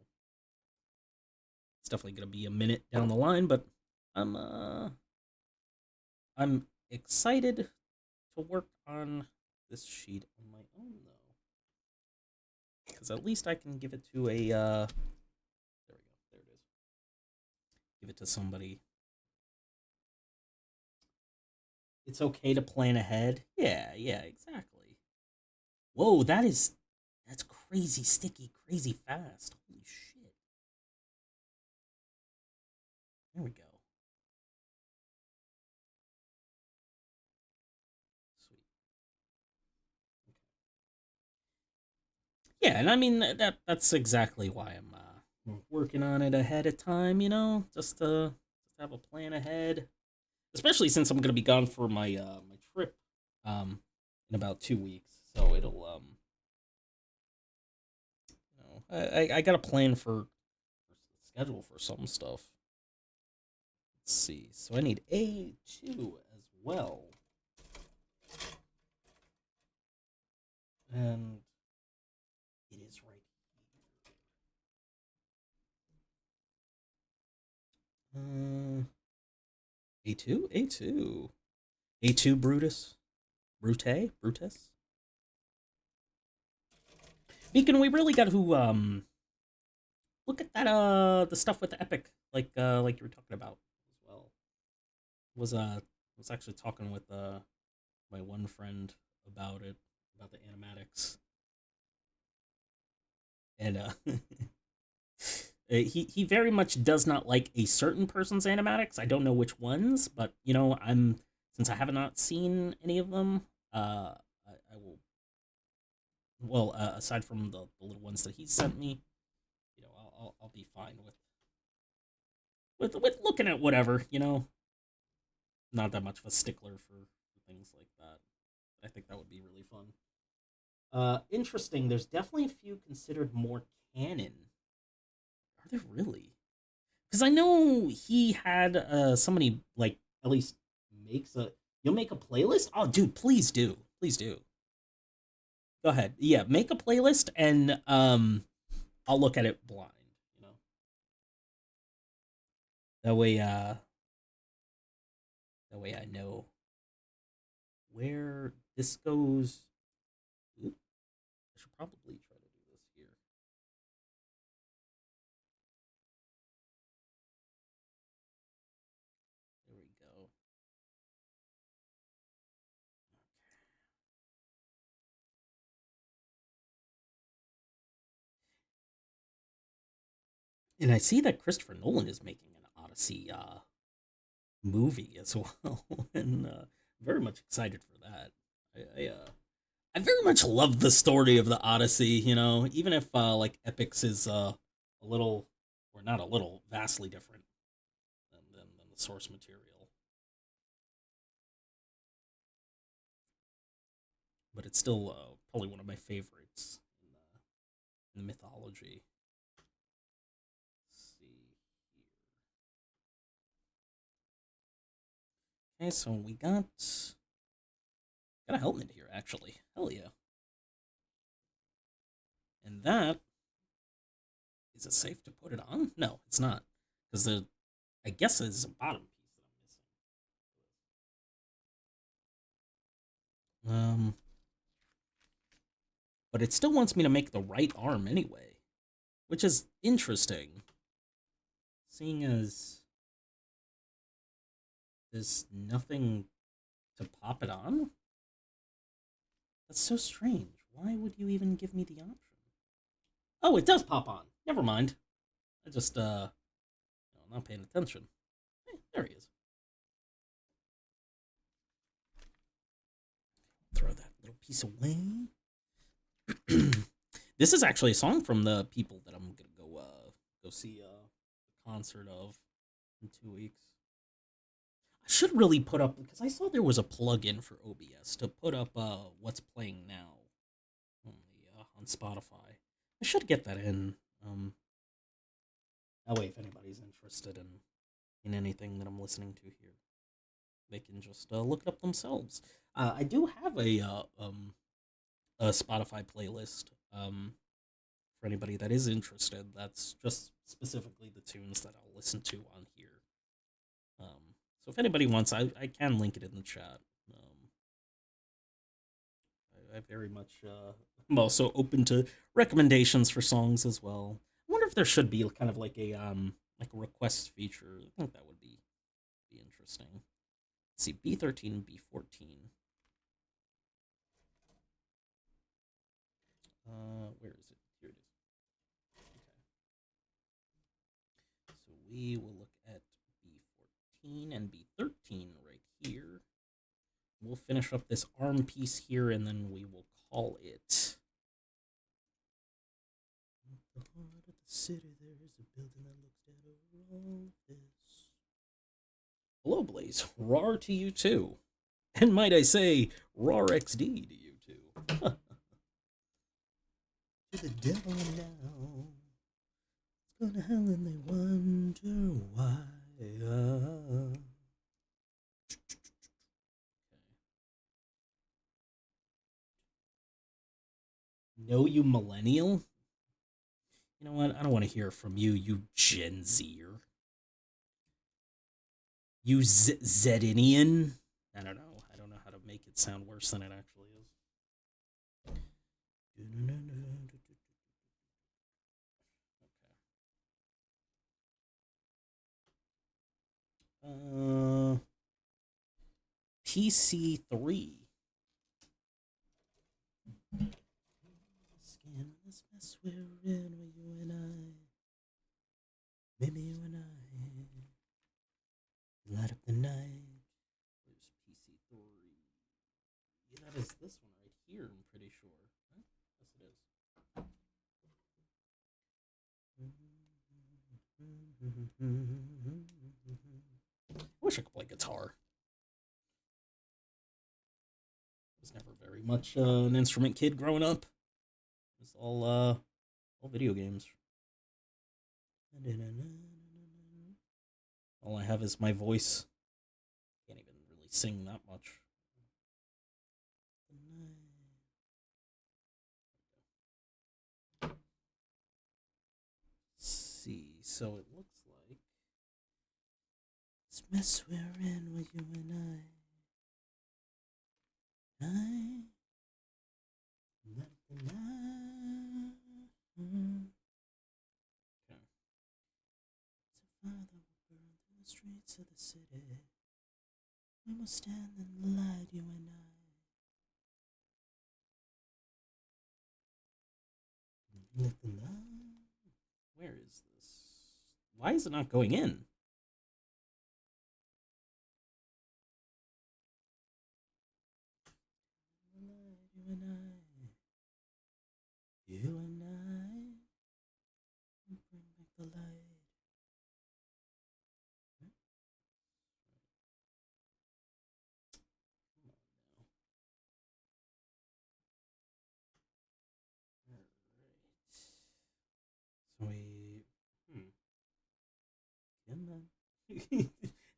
[SPEAKER 1] it's definitely gonna be a minute down the line, but I'm uh I'm excited to work on this sheet on my own though, because at least I can give it to a there we go, there it is. Give it to somebody. It's okay to plan ahead. Yeah, yeah, exactly. Whoa, that's crazy sticky, crazy fast. Holy shit. There we go. Sweet. Yeah, and I mean that's exactly why I'm working on it ahead of time. Just have a plan ahead. Especially since I'm gonna be gone for my trip. in about 2 weeks. So it'll I got a plan for schedule for some stuff. Let's see. So I need A2 as well. And it is right here. A2? A2. A2 Brutus? Brutus? Beacon, we really got to look at that the stuff with the Epic, like you were talking about as well. Was actually talking with my one friend about it, about the animatics. And he very much does not like a certain person's animatics. I don't know which ones, but I'm since I have not seen any of them, I will. Well, aside from the little ones that he sent me, I'll be fine with looking at whatever. Not that much of a stickler for things like that. I think that would be really fun. Interesting. There's definitely a few considered more canon. Are there really? Because I know he had somebody like at least makes a. You'll make a playlist. Oh, dude, please do, please do. Go ahead. Yeah, make a playlist and I'll look at it blind. You know, that way I know where this goes. Oop, I should probably try to do this here. There we go. And I see that Christopher Nolan is making an Odyssey movie as well, and very much excited for that. I very much love the story of the Odyssey. Even if like Epics is a little, or not a little, vastly different than the source material, but it's still probably one of my favorites in the mythology. Let's see here. Okay, so we got a helmet here actually. Hell yeah! And that is it safe to put it on? No, it's not, because the I guess there's a bottom piece that I'm missing. But it still wants me to make the right arm anyway, which is interesting, seeing as there's nothing to pop it on. That's so strange. Why would you even give me the option? Oh, it does pop on. Never mind. I just not paying attention. Hey, there he is. Throw that little piece away. This is actually a song from the people that I'm gonna go see a concert of in 2 weeks. I should really put up, because I saw there was a plugin for OBS to put up what's playing now on Spotify. I should get that in. That way, if anybody's interested in anything that I'm listening to here, they can just look it up themselves. I do have a Spotify playlist for anybody that is interested. That's just specifically the tunes that I'll listen to on here. So if anybody wants, I can link it in the chat. I very much I'm also open to recommendations for songs as well. I wonder if there should be kind of like a request feature. I think that would be interesting. Let's see, B13 and B14. Where is it? Here it is. Okay. So we will look at B14 and B13 right here. We'll finish up this arm piece here, and then we will call it. At the heart of the city, there is a building that looks down over all this. Hello, Blaze. Roar to you too. And might I say, raw XD to you too. To the devil now. It's gonna hell and they wonder why. No, you millennial? You know what? I don't want to hear from you, you Gen Zer. You Zedinian? I don't know. I don't know how to make it sound worse than it actually is. PC3. Skin, let's mess we're in with you and I. Maybe you and I. Light up the night. Where's PC3? Yeah, that is this one right here, I'm pretty sure. Huh? Yes, it is. I wish I could play guitar. I was never very much an instrument kid growing up. It was all video games. All I have is my voice. Can't even really sing that much. Let's see, so it looks like this mess we're in with you and I. Let the night. Okay. It's a fire that will burn through the streets of the city. We will stand in the light, you and I. Let the light. Where is this? Why is it not going in? You and I. You and I. Bring back the light.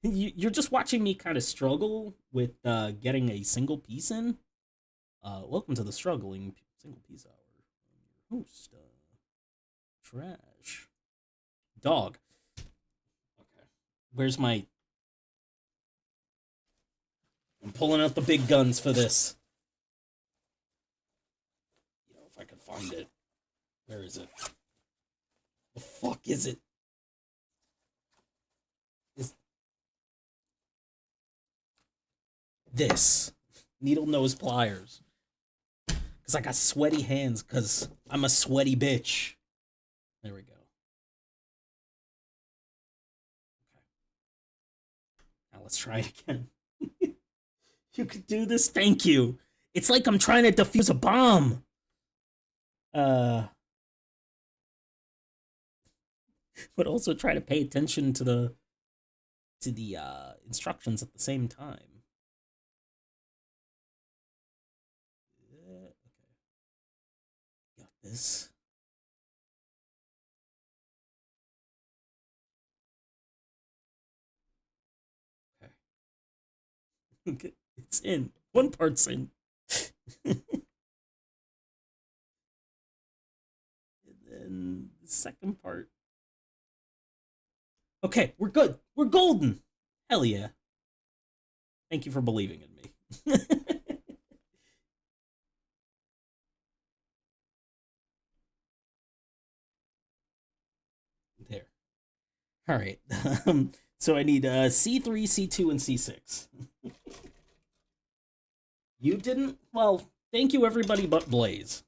[SPEAKER 1] So you're just watching me kind of struggle with getting a single piece in. Welcome to the struggling single piece hour. I'm your host, Trash Dog. Okay, where's my? I'm pulling out the big guns for this. You know, if I can find it. Where is it? The fuck is it? Is this needle nose pliers? Because I got sweaty hands. Because I'm a sweaty bitch. There we go. Okay. Now let's try it again. You could do this. Thank you. It's like I'm trying to defuse a bomb. But also try to pay attention to the instructions at the same time. Okay. Got this. Okay. It's in. One part's in. And then the second part. Okay, we're good. We're golden. Hell yeah. Thank you for believing in me. There. All right. So I need C3, C2, and C6. You didn't? Well, thank you everybody but Blaze.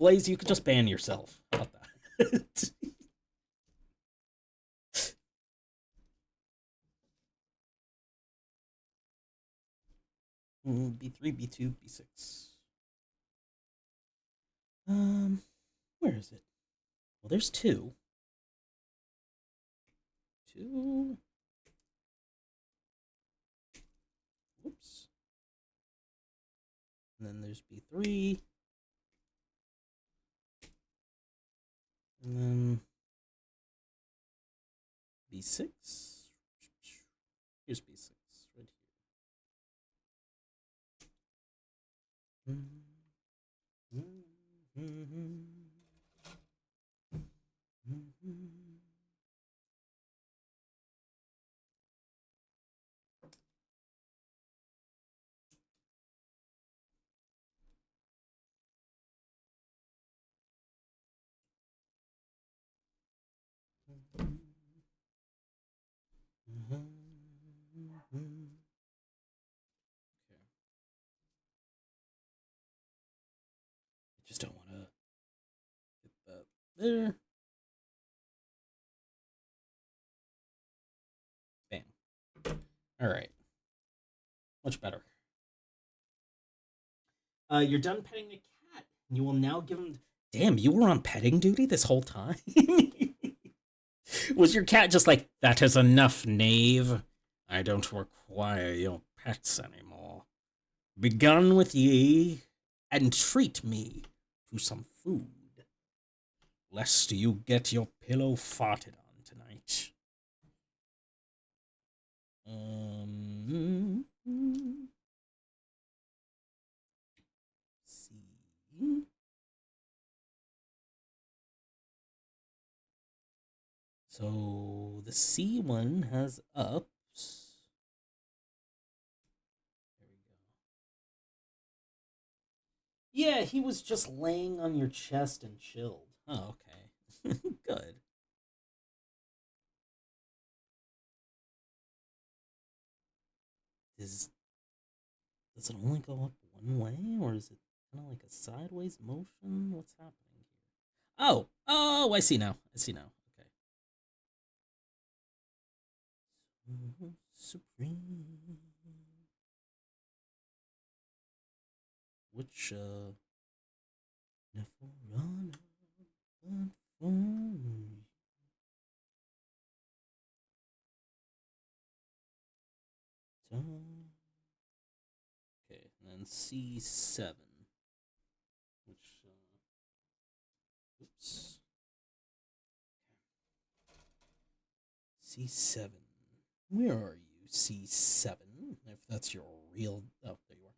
[SPEAKER 1] Blaze, you could just ban yourself. How about that? B3, B2, B6. Where is it? Well, there's two. Two. Whoops. And then there's B3. And then B6. Here's B6 right here. I just don't want to get that there. Bam. All right. Much better. You're done petting the cat. You will now give him. Damn, you were on petting duty this whole time? Was your cat just like, that is enough, knave? I don't require your pets anymore. Begone with ye, and treat me to some food, lest you get your pillow farted on tonight. See. So the C one has ups. There we go. Yeah, he was just laying on your chest and chilled. Oh, okay. Good. Does it only go up one way, or is it kind of like a sideways motion? What's happening here? Oh, I see now. I see now. Okay. Supreme. Which, never run but for you. Okay, and then C7. Which, oops. C7. Where are you, C7? If that's your real. Oh, there you are.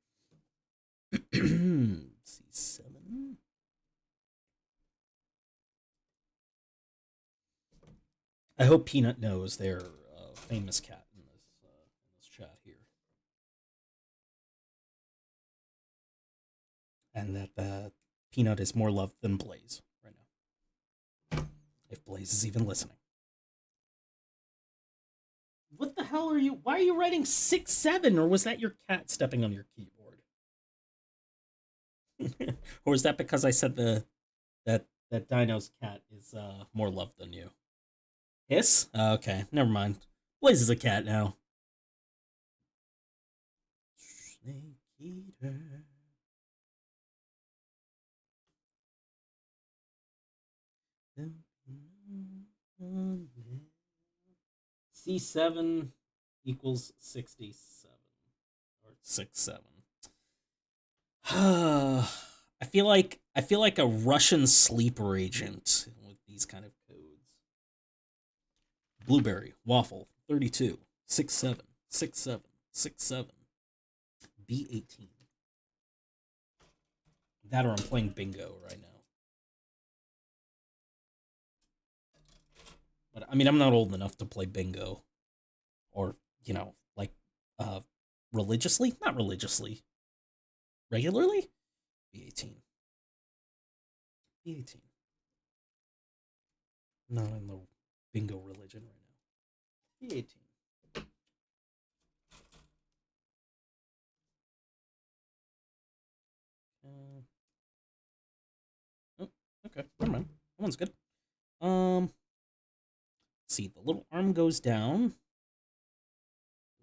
[SPEAKER 1] C7. I hope Peanut knows their famous cat in this chat here, and that Peanut is more loved than Blaze right now. If Blaze is even listening. What the hell are you? Why are you writing 6-7? Or was that your cat stepping on your keyboard? Or is that because I said that Dino's cat is more loved than you? Hiss? Okay, never mind. Blaze is a cat now. Snake eater. C7 equals 67 or 6-7. I feel like a Russian sleeper agent with these kind of codes. Blueberry, waffle, 32, 6-7, 6-7, 6-7, B18. That or I'm playing bingo right now. But I mean, I'm not old enough to play bingo. Or, like, religiously? Not religiously. Regularly? B18. B18. Not in the bingo religion right now. B18. Oh, okay. Never mind. That one's good. Let's see. The little arm goes down.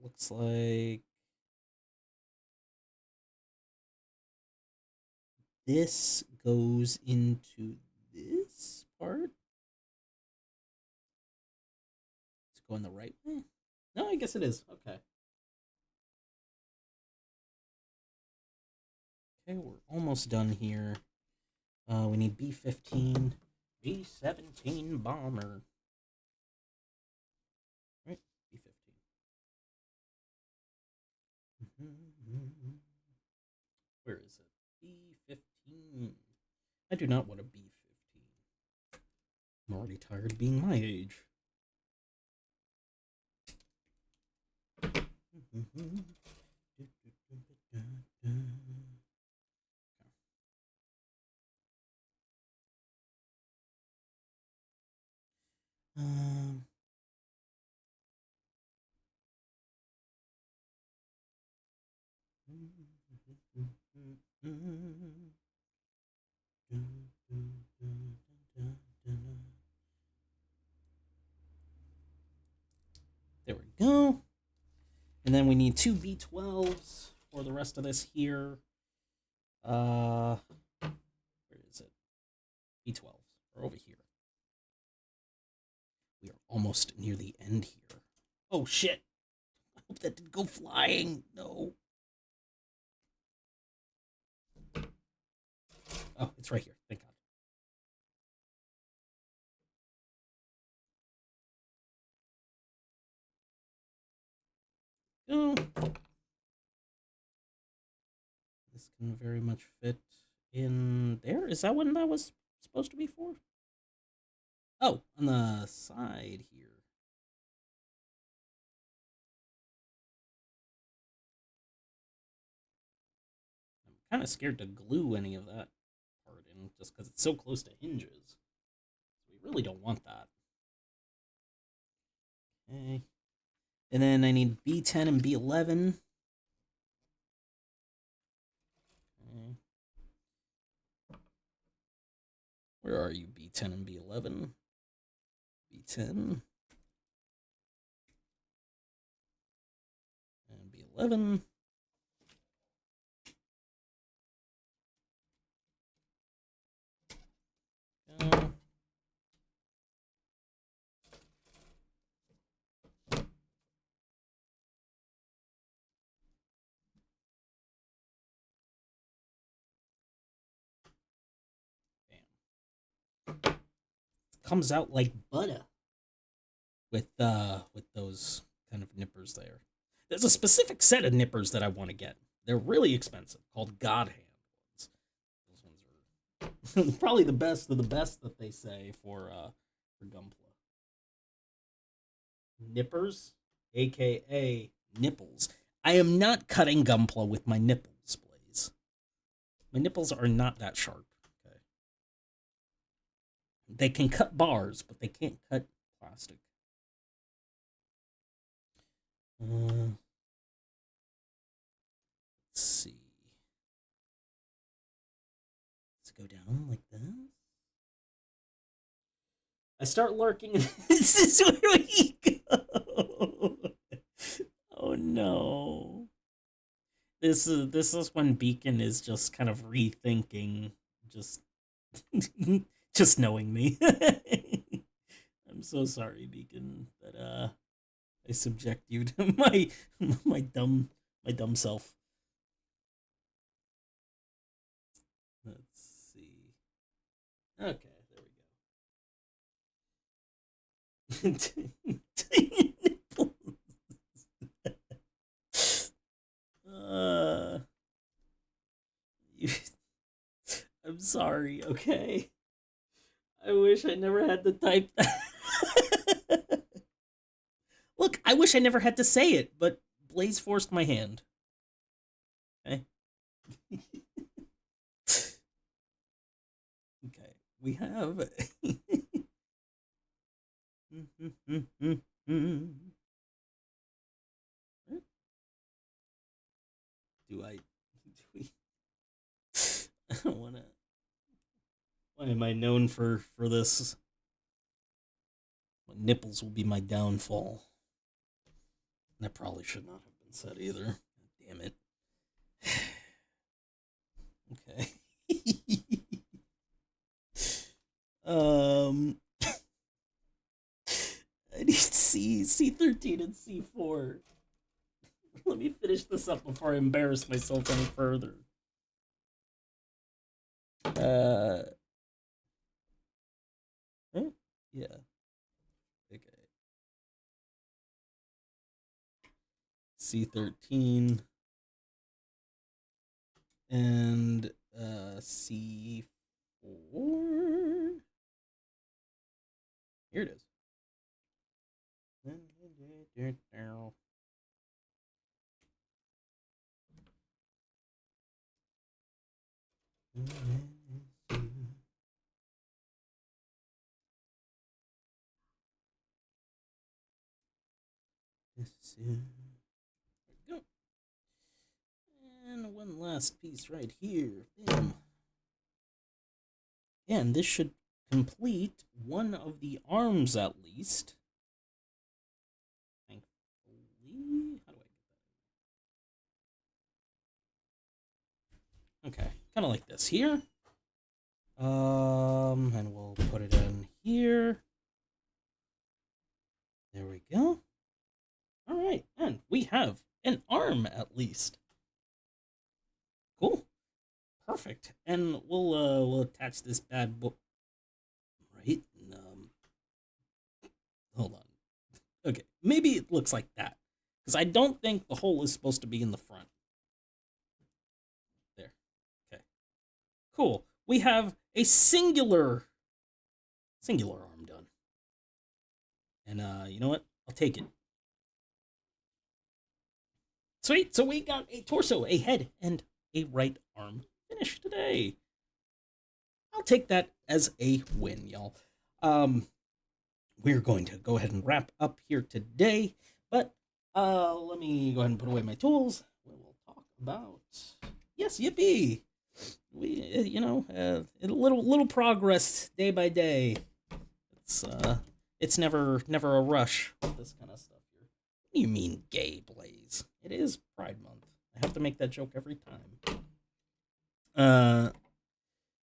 [SPEAKER 1] Looks like this goes into this part. It's going the right way. No, I guess it is. Okay. Okay, we're almost done here. We need B-15, B-17 bomber. Right, B-15. Where is it? B-15. I do not want a B-15. I'm already tired of being my age. Um, there we go. And then we need two B-12s for the rest of this here. Where is it? B-12s are over here. We are almost near the end here. Oh, shit. I hope that didn't go flying. No. Oh, it's right here. Thank God. Oh. This can very much fit in there. Is that what that was supposed to be for? Oh, on the side here. I'm kind of scared to glue any of that part in just because it's so close to hinges. We really don't want that. Okay. And then I need B10 and B11. Okay. Where are you, B10 and B11? B10. And B11. Go. Comes out like butter with those kind of nippers there. There's a specific set of nippers that I want to get. They're really expensive, called God Hand ones. Those ones are probably the best of the best that they say for Gunpla. Nippers, aka nipples. I am not cutting Gunpla with my nipples, Blaze. My nipples are not that sharp. They can cut bars, but they can't cut plastic. Let's see. Let's go down like this. I start lurking. This is where we go. Oh no. This is when Beacon is just kind of rethinking, just just knowing me. I'm so sorry, Beacon, that I subject you to my dumb self. Let's see. Okay, there we go. uh, you, I'm sorry. Okay. I wish I never had to type that. Look, I wish I never had to say it, but Blaze forced my hand. Okay. Okay, we have. Do I? Do we? I don't want to. Why am I known for this? My nipples will be my downfall. That probably should not have been said either. Damn it. Okay. I need C13 and C4. Let me finish this up before I embarrass myself any further. Uh, yeah. Okay. C13 and C4. Here it is. There we go. And one last piece right here. Bam. And this should complete one of the arms at least. Thankfully. How do I get that? Okay. Kind of like this here. And we'll put it in here. There we go. All right, and we have an arm at least. Cool. Perfect. And we'll attach this bad boy. Right? Hold on. Okay, maybe it looks like that because I don't think the hole is supposed to be in the front. There. Okay. Cool. We have a singular arm done. And you know what? I'll take it. Sweet. So we got a torso, a head, and a right arm finished today. I'll take that as a win, y'all. We're going to go ahead and wrap up here today, but let me go ahead and put away my tools. We will talk about yes, yippee. We a little progress day by day. It's never a rush with this kind of stuff here. What do you mean, gay Blaze? It is Pride Month. I have to make that joke every time.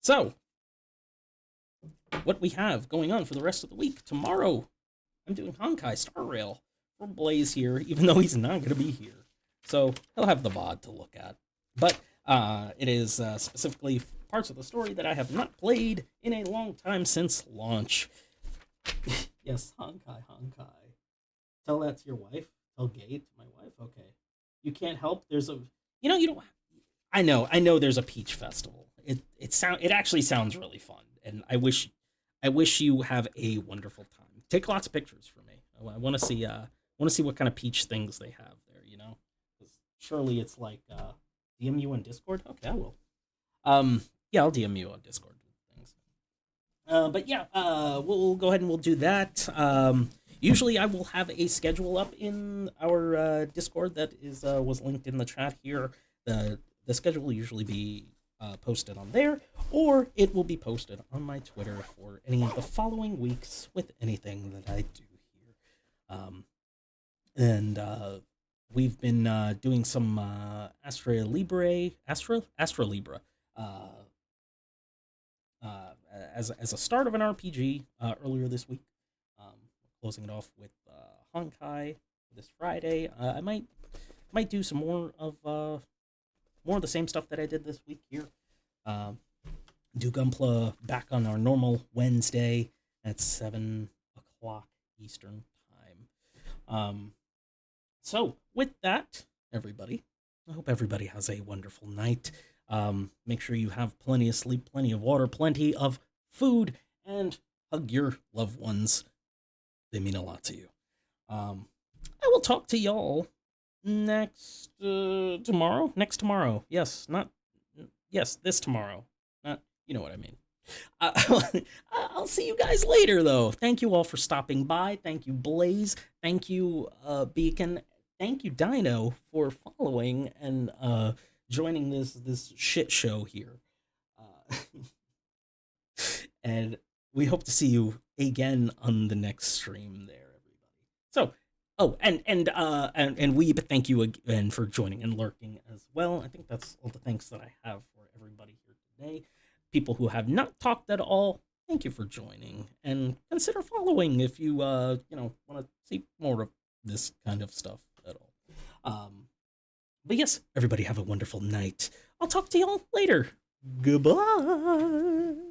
[SPEAKER 1] So what we have going on for the rest of the week. Tomorrow, I'm doing Honkai Star Rail for Blaze here, even though he's not going to be here. So he'll have the VOD to look at. But it is specifically parts of the story that I have not played in a long time since launch. Yes, Honkai. Tell that to your wife. Tell gay to my wife. Okay. You can't help. There's a... you don't... I know there's a Peach Festival. It actually sounds really fun. And I wish you have a wonderful time. Take lots of pictures for me. I want to see what kind of peach things they have there. Surely it's like DM you on Discord. Okay, I will. Yeah, I'll DM you on Discord with things. But yeah, we'll go ahead and we'll do that. Usually I will have a schedule up in our Discord that was linked in the chat here. The schedule will usually be posted on there, or it will be posted on my Twitter for any of the following weeks with anything that I do here. And we've been doing some Astra Libra as a start of an RPG earlier this week. Closing it off with Honkai this Friday. I might do some more of the same stuff that I did this week here. Do Gunpla back on our normal Wednesday at 7 o'clock Eastern time. So with that, everybody, I hope everybody has a wonderful night. Make sure you have plenty of sleep, plenty of water, plenty of food, and hug your loved ones. They mean a lot to you. I will talk to y'all next tomorrow. Next tomorrow. Yes, this tomorrow. Not, you know what I mean. I'll see you guys later, though. Thank you all for stopping by. Thank you, Blaze. Thank you, Beacon. Thank you, Dino, for following and joining this shit show here. And we hope to see you again on the next stream there, everybody. So, and Weeb, thank you again for joining and lurking as well. I think that's all the thanks that I have for everybody here today. People who have not talked at all, thank you for joining, and consider following if you want to see more of this kind of stuff at all. But yes, everybody have a wonderful night. I'll talk to y'all later. Goodbye.